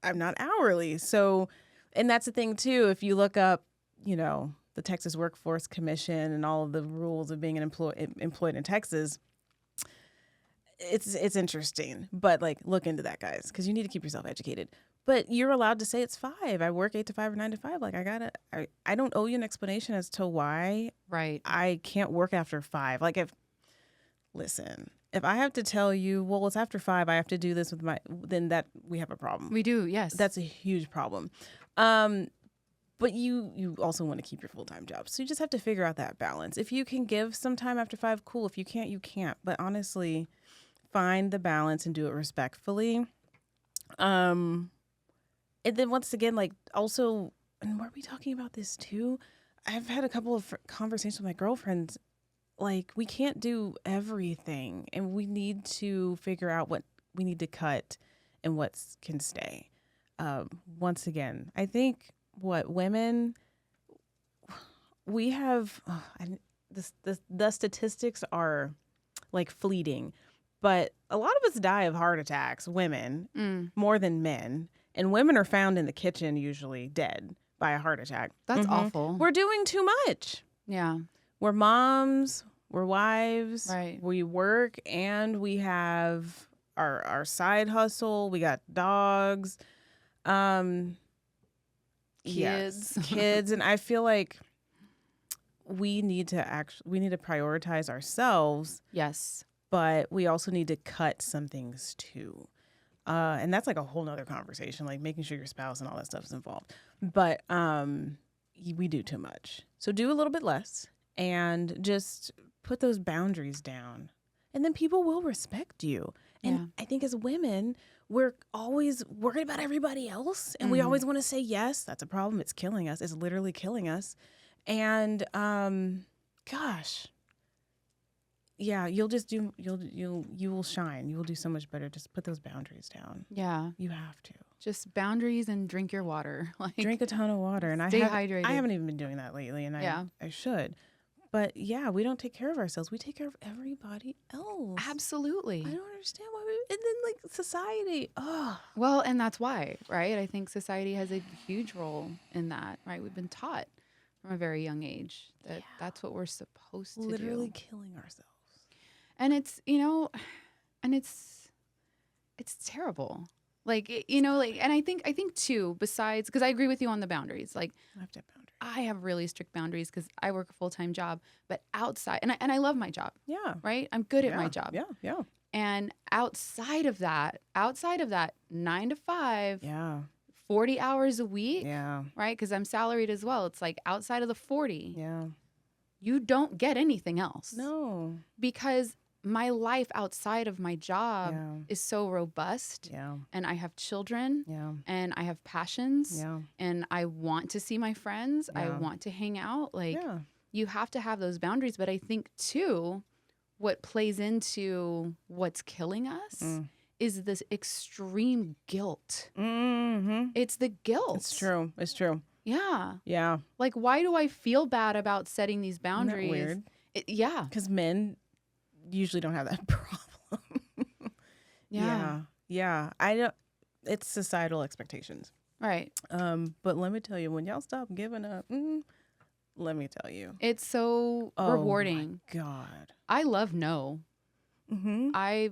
I'm not hourly. So, and that's the thing too. If you look up, the Texas Workforce Commission and all of the rules of being an employed in Texas, it's interesting. But like, look into that, guys, because you need to keep yourself educated. But you're allowed to say it's 5. I work 8 to 5 or 9 to 5. Like, I don't owe you an explanation as to why right. I can't work after 5. Like, listen, if I have to tell you, well, it's after 5, I have to do this with then that we have a problem. We do, yes. That's a huge problem. But you also want to keep your full-time job. So you just have to figure out that balance. If you can give some time after 5, cool. If you can't, you can't. But honestly, find the balance and do it respectfully. And then once again, like also, and were we talking about this too? I've had a couple of conversations with my girlfriends. Like, we can't do everything, and we need to figure out what we need to cut and what can stay. Once again, I think women, we have, the statistics are like fleeting, but a lot of us die of heart attacks, women, more than men. And women are found in the kitchen usually dead by a heart attack. That's awful. We're doing too much. Yeah. We're moms, we're wives, Right. We work, and we have our side hustle. We got dogs, kids, and I feel like we need to prioritize ourselves. Yes. But we also need to cut some things too. And that's like a whole nother conversation, like making sure your spouse and all that stuff is involved. But we do too much. So do a little bit less and just put those boundaries down. And then people will respect you. And I think as women, we're always worried about everybody else. And we always want to say yes. That's a problem. It's killing us. It's literally killing us. And gosh. Yeah, you will shine. You will do so much better. Just put those boundaries down. Yeah. You have to. Just boundaries and drink your water. Like, drink a ton of water. And stay hydrated. I haven't even been doing that lately, and I should. But yeah, we don't take care of ourselves. We take care of everybody else. Absolutely. I don't understand why and then like society. Oh. Well, and that's why, right? I think society has a huge role in that, right? We've been taught from a very young age that that's what we're supposed to do. Literally killing ourselves. And it's, and it's terrible. Like, and I think too, besides, because I agree with you on the boundaries. Like, I have to have boundaries. I have really strict boundaries because I work a full-time job, but outside, and I love my job. Yeah. Right? I'm good at my job. Yeah, yeah. And outside of that, 9 to 5, yeah, 40 hours a week, yeah, right? Because I'm salaried as well. It's like outside of the 40, yeah, you don't get anything else. No. Because my life outside of my job is so robust. Yeah. And I have children. Yeah. And I have passions. Yeah. And I want to see my friends. Yeah. I want to hang out. Like, you have to have those boundaries. But I think, too, what plays into what's killing us is this extreme guilt. Mm-hmm. It's the guilt. It's true. It's true. Yeah. Yeah. Like, why do I feel bad about setting these boundaries? Isn't that weird? Yeah. Because men usually don't have that problem. Yeah. I don't. It's societal expectations. Right. But let me tell you, when y'all stop giving up, let me tell you, it's so rewarding. Oh my God. I love no. Mm-hmm. I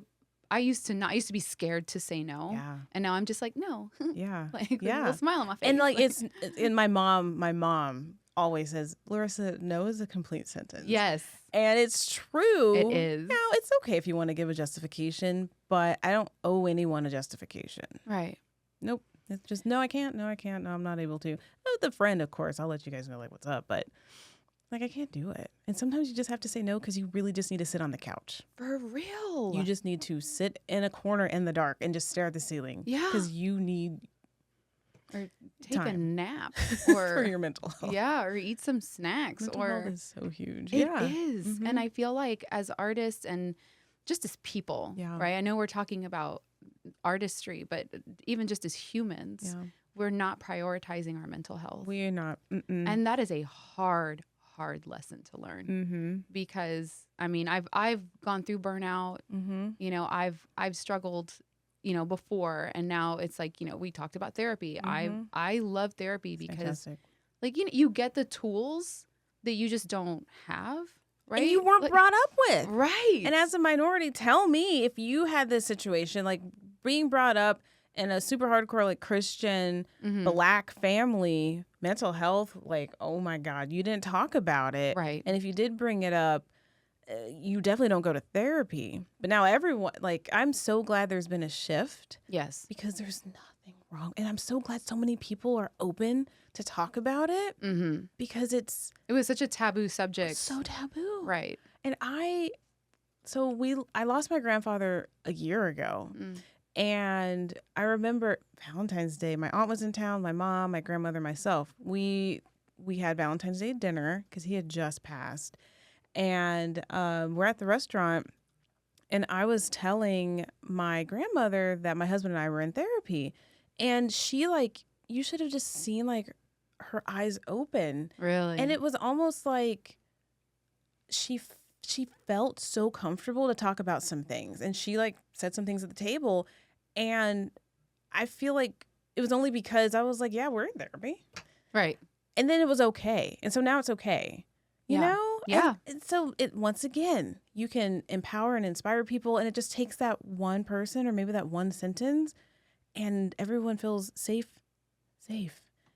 used to be scared to say no. Yeah. And now I'm just like, no. Yeah. Like, with a yeah. little smile on my face. And like it's and my mom always says, Larissa, no is a complete sentence. Yes. And it's true. It is. Now, it's okay if you want to give a justification, but I don't owe anyone a justification. Right. Nope. It's just, no, I can't. No, I'm not able to. With a friend, of course, I'll let you guys know like what's up, but like I can't do it. And sometimes you just have to say no because you really just need to sit on the couch. For real. You just need to sit in a corner in the dark and just stare at the ceiling. Yeah. Because you need or take a time. nap or for your mental health. Yeah, or eat some snacks. Mental health is so huge. It is. Mm-hmm. And I feel like as artists and just as people, right? I know we're talking about artistry, but even just as humans, we're not prioritizing our mental health. We're not. And that is a hard lesson to learn because I mean, I've gone through burnout. You know, I've struggled, you know, before, and now it's like, you know, we talked about therapy. I love therapy because fantastic. Like, you know, you get the tools that you just don't have. Right? And you weren't brought up with. Right. And as a minority, tell me if you had this situation, like being brought up in a super hardcore, like Christian, Black family, mental health, like, oh my God, you didn't talk about it. Right. And if you did bring it up, you definitely don't go to therapy. But now everyone, like, I'm so glad there's been a shift Yes. because there's nothing wrong. And I'm so glad so many people are open to talk about it Mm-hmm. because It was such a taboo subject. so taboo. Right. And I lost my grandfather a year ago. And I remember Valentine's Day. My aunt was in town, my mom, my grandmother, myself. We had Valentine's Day dinner because he had just passed. And we're at the restaurant, and I was telling my grandmother that my husband and I were in therapy. And she, like, you should have just seen, like, her eyes open. Really? And it was almost like she felt so comfortable to talk about some things. And she, like, said some things at the table. And I feel like it was only because I was like, yeah, we're in therapy. Right. And then it was okay. And so now it's okay. You know? Yeah. And so once again, you can empower and inspire people. And it just takes that one person or maybe that one sentence. And everyone feels safe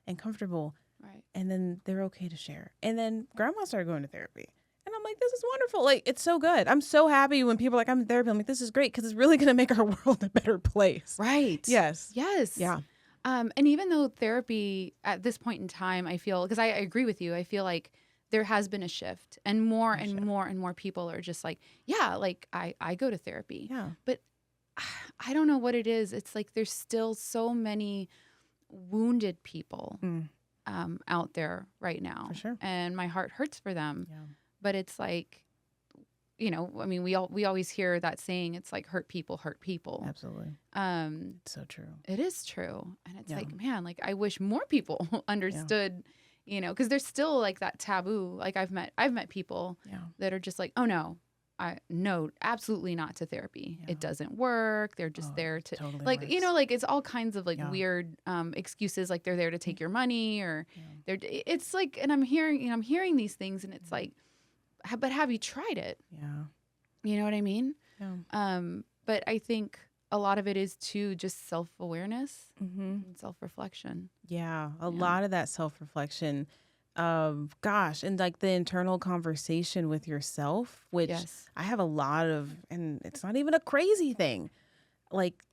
and comfortable. Right. And then they're okay to share. And then grandma started going to therapy. And I'm like, this is wonderful. Like, it's so good. I'm so happy when people are like, I'm in therapy. I'm like, this is great because it's really going to make our world a better place. Right. Yes. Yes. Yeah. And even though therapy at this point in time, I feel, because I agree with you, I feel like there has been a shift and more and more people are just like, yeah, like I go to therapy. Yeah. But I don't know what it is. It's like there's still so many wounded people out there right now. For sure. And my heart hurts for them. Yeah. But it's like, you know, I mean, we always hear that saying, it's like hurt people hurt people. Absolutely. It's so true. It is true. And it's like, man, like I wish more people understood, you know, because there's still like that taboo. Like I've met people that are just like, oh no, no, absolutely not to therapy. It doesn't work. They're just there to totally like, works. you know, like it's all kinds of like weird excuses. Like they're there to take your money or it's like, and I'm hearing these things and it's like, but have you tried it? Yeah. You know what I mean? Yeah. But I think a lot of it is too just self-awareness Mm-hmm. and self-reflection. Yeah. A lot of that self-reflection. Gosh. And like the internal conversation with yourself, which I have a lot of, and it's not even a crazy thing. Like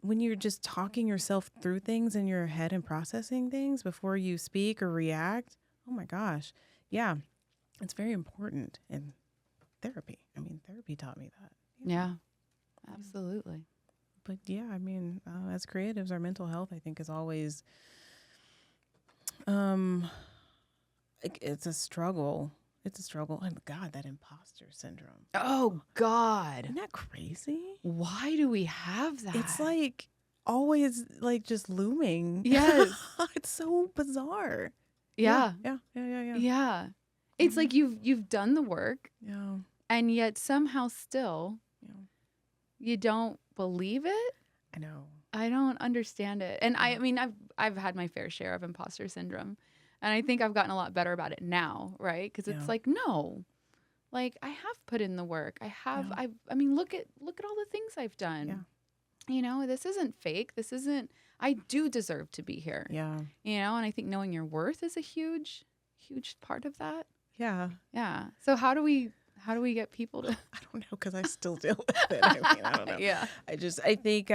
when you're just talking yourself through things in your head and processing things before you speak or react. Oh my gosh. Yeah. It's very important in therapy. I mean, therapy taught me that. Yeah, absolutely. But yeah, I mean, as creatives, our mental health, I think, is always, it's a struggle. It's a struggle. And God, that imposter syndrome. Oh God. Isn't that crazy? Why do we have that? It's like always like just looming. Yes. It's so bizarre. Yeah. Yeah. It's like you've done the work. Yeah. And yet somehow still you don't believe it. I know. I don't understand it. And I mean, I've had my fair share of imposter syndrome. And I think I've gotten a lot better about it now, right? Because it's like, no. Like I have put in the work. I mean, look at all the things I've done. Yeah. You know, this isn't fake. This isn't, I do deserve to be here. Yeah. You know, and I think knowing your worth is a huge part of that. Yeah. Yeah. So how do we get people to? I don't know because I still deal with it. I mean, I don't know. Yeah. I think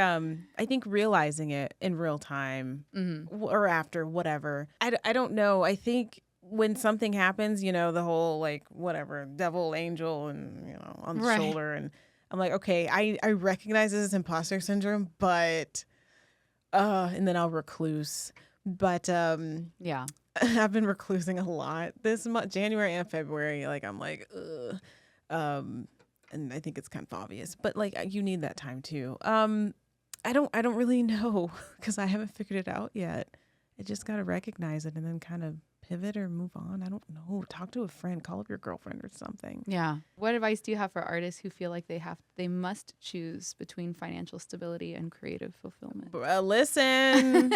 realizing it in real time or after whatever. I don't know. I think when something happens, you know, the whole like whatever devil angel and you know on the shoulder and I'm like, okay, I recognize this as imposter syndrome, but and then I'll recluse. But yeah. I've been reclusing a lot this month, January and February. Like I'm like, ugh. And I think it's kind of obvious, but like you need that time too. I don't really know because I haven't figured it out yet. I just got to recognize it and then kind of pivot or move on. I don't know. Talk to a friend, call up your girlfriend or something. Yeah. What advice do you have for artists who feel like they must choose between financial stability and creative fulfillment? Listen,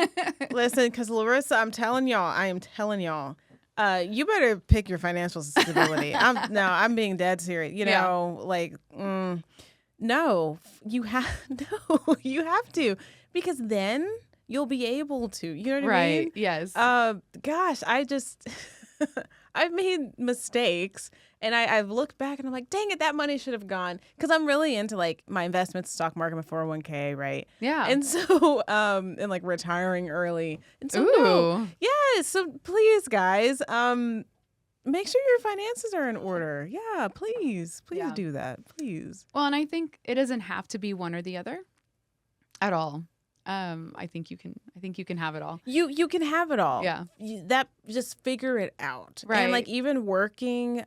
because Larissa, I am telling y'all, you better pick your financial stability. I'm being dead serious. You know, like, no, you have to, because then you'll be able to. You know what I mean? Right. Yes. Gosh, I just I've made mistakes, and I've looked back and I'm like, dang it, that money should have gone, because I'm really into like my investments, stock market, my 401k, right? Yeah. And so and like retiring early. And so Ooh. yeah, so please guys, make sure your finances are in order. Yeah, please Yeah. do that. Please. Well, and I think it doesn't have to be one or the other at all. I think you can have it all. You can have it all. Yeah. That just figure it out. Right. And like even working,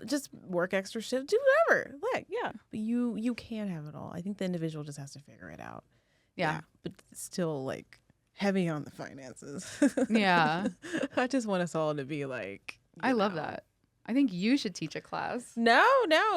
just work extra shift, do whatever. Like, yeah. But you can have it all. I think the individual just has to figure it out. Yeah. But it's still like heavy on the finances. Yeah. I just want us all to be like, I love that. I think you should teach a class. No.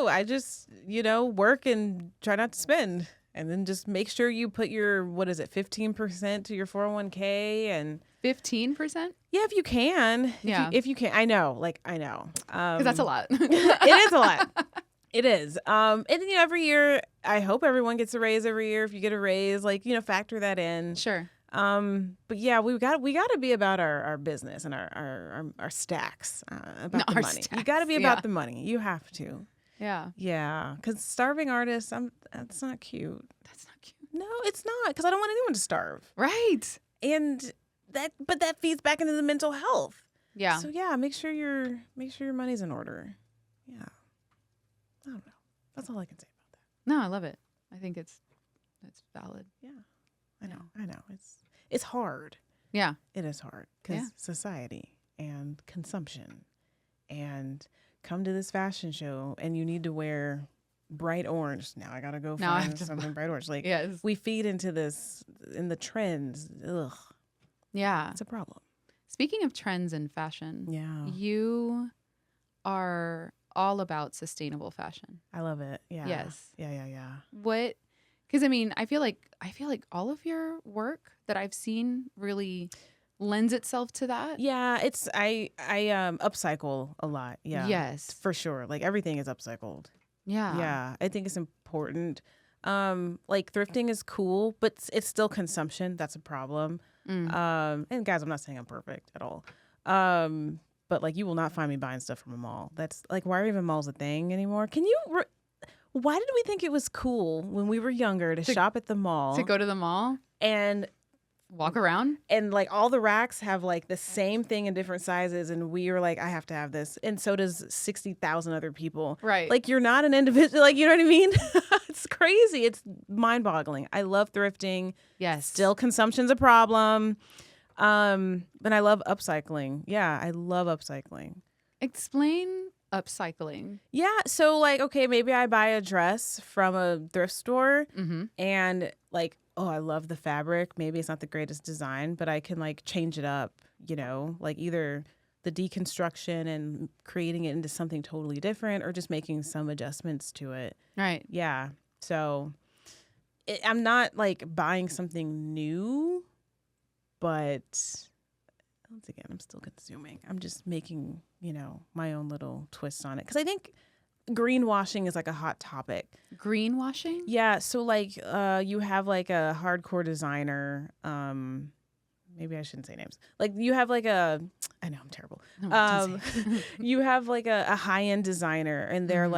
I just, work and try not to spend. And then just make sure you put your, 15% to your 401k and 15%? yeah, if you can. Yeah. If you can. I know. Because that's a lot. It is a lot. It is. And every year, I hope everyone gets a raise every year. If you get a raise, factor that in. Sure. But yeah, we got to be about our business and our stacks, about the Our money. You stacks, got to be about yeah. the money. You have to. Yeah. Yeah, because starving artists, that's not cute. That's not cute. No, it's not, because I don't want anyone to starve. Right. And that feeds back into the mental health. Yeah. So yeah, make sure your money's in order. Yeah. I don't know. That's all I can say about that. No, I love it. I think it's valid. Yeah. I know. It's hard. Yeah. It is hard because Yeah. society and consumption, and come to this fashion show and you need to wear bright orange. Now I gotta go Now I find have to something bright orange. Yes. We feed into this in the trends. Ugh, Yeah. it's a problem. Speaking of trends in fashion, Yeah, you are all about sustainable fashion. I love it. Yeah. Yes. Yeah. What? Because I feel like all of your work that I've seen really lends itself to that. Yeah, it's I upcycle a lot. Yeah. Yes. For sure. Like everything is upcycled. Yeah. Yeah. I think it's important. Thrifting is cool, but it's still consumption. That's a problem. And guys, I'm not saying I'm perfect at all. But you will not find me buying stuff from a mall. That's why are even malls a thing anymore? Can you why did we think it was cool when we were younger to shop at the mall? To go to the mall and walk around? And all the racks have the same thing in different sizes, and we were like, I have to have this. And so does 60,000 other people. Right. You're not an individual, you know what I mean? It's crazy. It's mind-boggling. I love thrifting. Yes. Still consumption's a problem. But I love upcycling. Yeah, I love upcycling. Explain upcycling. Yeah, so okay, maybe I buy a dress from a thrift store and oh, I love the fabric. Maybe it's not the greatest design, but I can change it up, either the deconstruction and creating it into something totally different or just making some adjustments to it. Right. Yeah. So I'm not buying something new, but once again, I'm still consuming. I'm just making, my own little twist on it. Because I think greenwashing is a hot topic. Greenwashing? Yeah. So you have a hardcore designer. Maybe I shouldn't say names. You have I know I'm terrible. You have a high-end designer and they're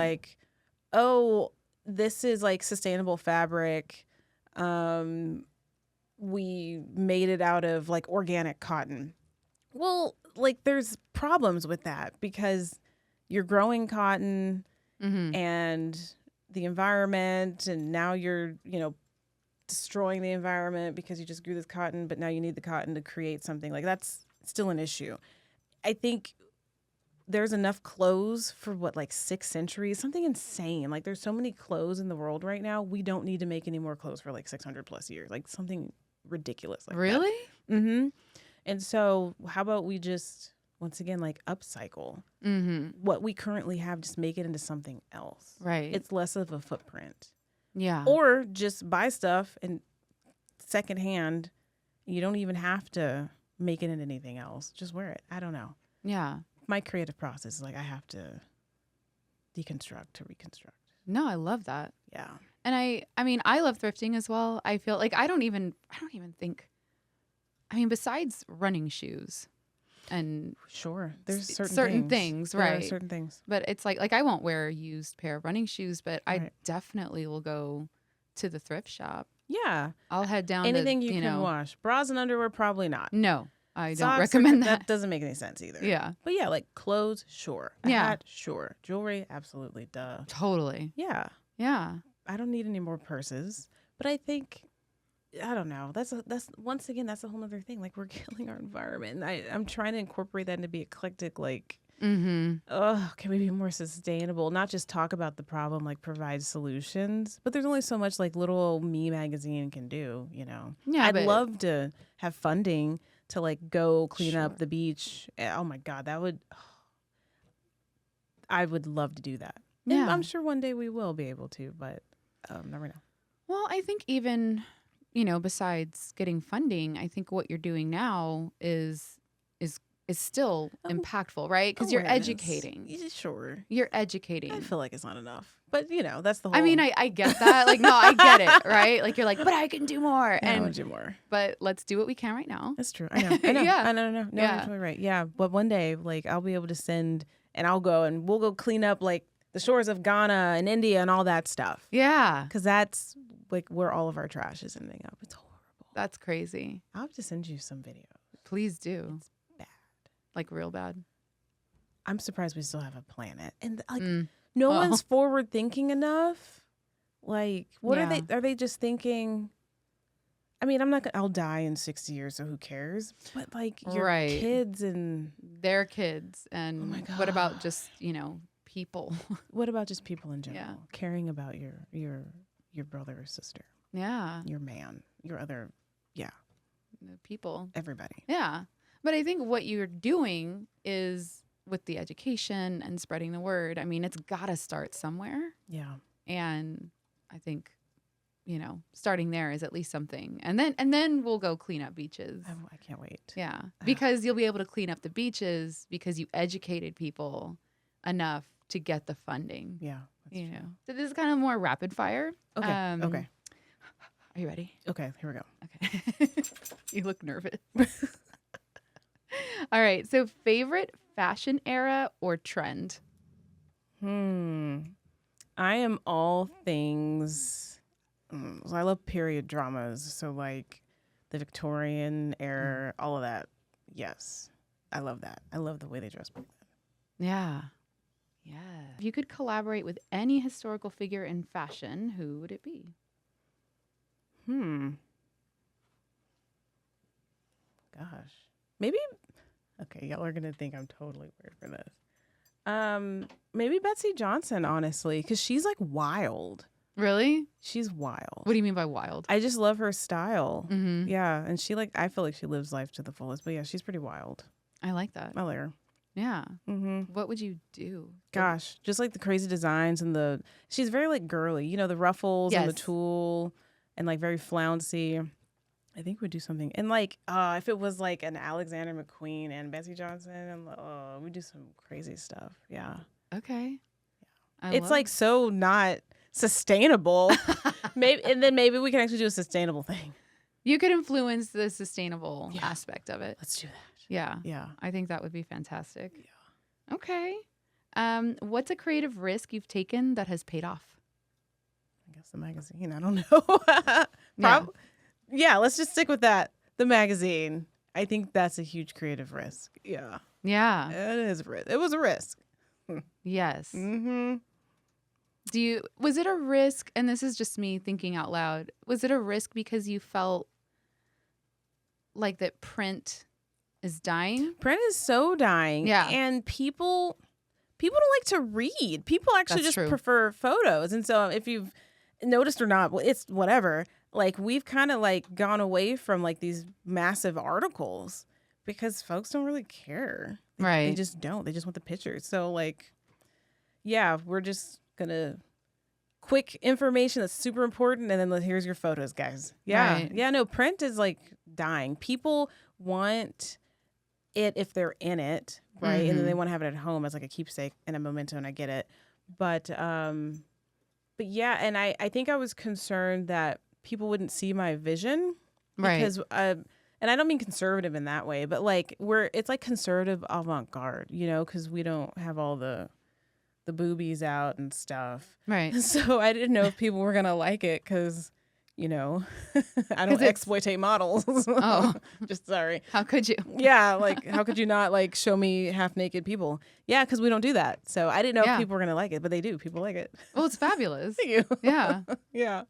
oh, this is sustainable fabric. We made it out of organic cotton. Well, there's problems with that because you're growing cotton and the environment, and now you're, destroying the environment because you just grew this cotton, but now you need the cotton to create something. That's still an issue. I think there's enough clothes for 6 centuries, something insane. There's so many clothes in the world right now. We don't need to make any more clothes for 600 plus years, something ridiculous like really? that. Mm-hmm. And so how about we just, once again, upcycle what we currently have, just make it into something else. Right. It's less of a footprint. Yeah. Or just buy stuff and secondhand. You don't even have to make it into anything else. Just wear it. I don't know. Yeah. My creative process is I have to deconstruct to reconstruct. No, I love that. Yeah. And I love thrifting as well. I feel I don't even think, besides running shoes, and Sure. There's certain things, There are right? certain things. But it's like I won't wear a used pair of running shoes, but I Right. definitely will go to the thrift shop. Yeah. I'll head down Anything to, you can wash. Bras and underwear, probably not. No, I don't Socks recommend that that. doesn't make any sense either. Yeah, But yeah, like clothes, sure. A Yeah. hat, sure. Jewelry, absolutely. Duh. totally. Yeah. Yeah. I don't need any more purses. But I think, I don't know. That's once again, that's a whole other thing. Like, we're killing our environment. And I'm trying to incorporate that into be eclectic. Like, can we be more sustainable? Not just talk about the problem, like provide solutions. But there's only so much like little old Me magazine can do, you know? Yeah, I'd but- love to have funding to like go clean Sure. up the beach. Oh my God, I would love to do that. And Yeah. I'm sure one day we will be able to, but never know. Well, I think even, besides getting funding, I think what you're doing now is still impactful, right? Because you're Awareness. educating. Yeah, sure. You're educating. I feel like it's not enough. But, that's the whole... I mean, I get that. Like, no, I get it, right? Like, you're like, but I can do more. I want to do more. But let's do what we can right now. That's true. I know. Yeah. I know. No, Yeah. you're totally right. Yeah. But one day, like, I'll be able to send, and I'll go, and we'll go clean up, like, the shores of Ghana and India and all that stuff. Yeah. Because that's, like, where all of our trash is ending up. It's horrible. That's crazy. I'll have to send you some videos. Please do. It's bad. Like, real bad. I'm surprised we still have a planet. And, like, Mm. no Well. one's forward thinking enough. Like, what Yeah. are they just thinking? I mean, I'll die in 60 years, so who cares? But, like, your Right. kids and Their kids. And Oh my what about God. just, people? what about just people in general? Yeah. Caring about your brother or sister, Yeah. your man, your other, The people. everybody. Yeah. But I think what you're doing is with the education and spreading the word. I mean, it's got to start somewhere. Yeah. And I think, starting there is at least something. And then we'll go clean up beaches. I can't wait. Yeah. Because you'll be able to clean up the beaches because you educated people enough to get the funding. Yeah. You know. So this is kind of more rapid fire. Okay. Okay. Are you ready? Okay. Here we go. Okay. You look nervous. All right. So favorite fashion era or trend? I am all things. I love period dramas. So like the Victorian era, all of that. Yes. I love that. I love the way they dress back then. Yeah. Yeah. If you could collaborate with any historical figure in fashion, who would it be? Gosh. Maybe. Okay, y'all are going to think I'm totally weird for this. Maybe Betsy Johnson, honestly, because she's like wild. Really? She's wild. What do you mean by wild? I just love her style. Mm-hmm. Yeah, and I feel like she lives life to the fullest. But yeah, she's pretty wild. I like that. I like her. Yeah. Mm-hmm. What would you do? Gosh, just like the crazy designs and she's very like girly, the ruffles and the Yes. tulle and like very flouncy. I think we'd do something. And like, if it was like an Alexander McQueen and Betsy Johnson, and we'd do some crazy stuff. Yeah. Okay. It's like so not sustainable. Maybe then we can actually do a sustainable thing. you could influence the sustainable Yeah. aspect of it. Let's do that. Yeah. Yeah. I think that would be fantastic. Yeah. Okay. What's a creative risk you've taken that has paid off? I guess the magazine. I don't know. Yeah, let's just stick with that. The magazine. I think that's a huge creative risk. Yeah. Yeah. It is a risk. It was a risk. Yes. Mm-hmm. Was it a risk, and this is just me thinking out loud, was it a risk because you felt like that print is dying? Print is so dying. Yeah. And people don't like to read. People actually That's just true. prefer photos. And so if you've noticed or not, well, it's whatever. Like we've kind of like gone away from like these massive articles because folks don't really care. Right. They just don't. They just want the pictures. So like, yeah, we're just gonna quick information that's super important, and then here's your photos, guys. Yeah, Right. yeah. No, print is like dying. People want it if they're in it, right? And then they want to have it at home as like a keepsake and a memento, and I get it. But yeah, and I think I was concerned that people wouldn't see my vision Right. because and and I don't mean conservative in that way, but like it's like conservative avant-garde, you know, because we don't have all the boobies out and stuff. Right. So I didn't know if people were gonna like it because, you know, I don't exploitate models. Oh, Just sorry. how could you? Yeah, like how could you not like show me half naked people? Yeah, because we don't do that. So I didn't know if people were gonna like it, but they do. People like it. Well, it's fabulous. Thank you. Yeah. Yeah.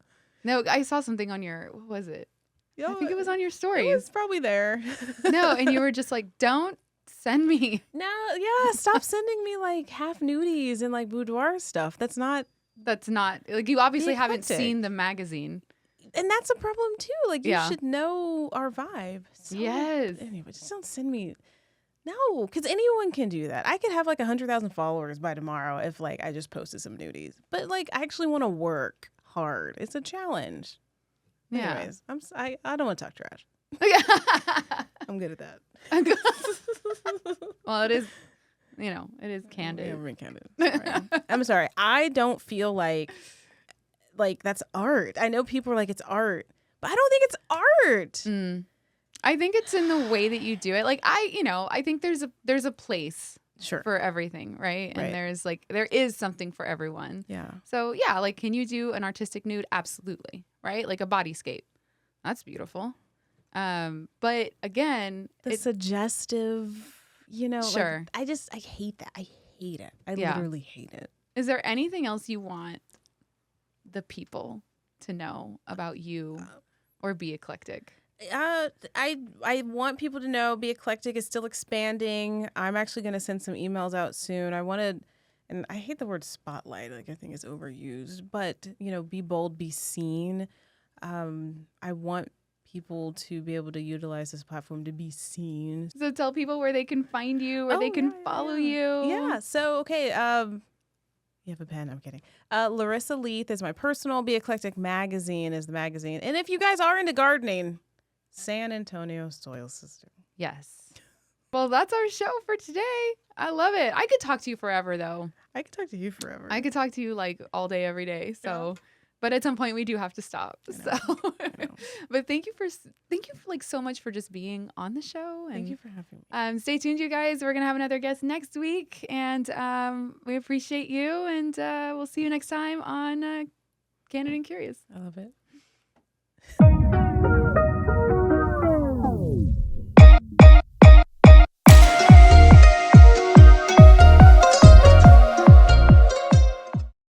No, I saw something on your, what was it? Yo, I think it was on your It stories. was probably there. No, and you were just like, don't send me. No, yeah, stop sending me like half nudies and like boudoir stuff. That's not, That's not, like, you obviously Be haven't eclectic. seen the magazine. and that's a problem too. Like you Yeah. should know our vibe. So, Yes. Anyway, just don't send me. No, because anyone can do that. I could have like 100,000 followers by tomorrow if like I just posted some nudies. But like I actually want to work hard. It's a challenge. Yeah. Anyways, I don't want to talk trash. I'm good at that. Well, it is, it is candid. Yeah, we're being candid. Sorry. I'm sorry. I don't feel like that's art. I know people are like it's art, but I don't think it's art. I think it's in the way that you do it. Like I think there's a place Sure. for everything, right? Right. And there is something for everyone. Yeah. So yeah, like can you do an artistic nude? Absolutely, right? Like a bodyscape. That's beautiful. But again, The suggestive, Sure. like, I hate that. I hate it. I Yeah. literally hate it. is there anything else you want the people to know about you or Be Eclectic? I want people to know Be Eclectic is still expanding. I'm actually going to send some emails out soon. And I hate the word spotlight. Like I think it's overused, but be bold, be seen. I want people to be able to utilize this platform to be seen. So tell people where they can find you, where they can follow you. Yeah. So, okay. You have a pen? I'm kidding. Larissa Leath is my personal. B.eclectic Magazine is the magazine. And if you guys are into gardening, San Antonio Soil System. Yes. Well, that's our show for today. I love it. I could talk to you forever, though. I could talk to you forever. I could talk to you like all day, every day. So, but at some point we do have to stop. I know. But thank you like so much for just being on the show. And Thank you for having me. stay tuned, you guys. We're gonna have another guest next week, and we appreciate you. And we'll see you next time on Candid and Curious. I love it.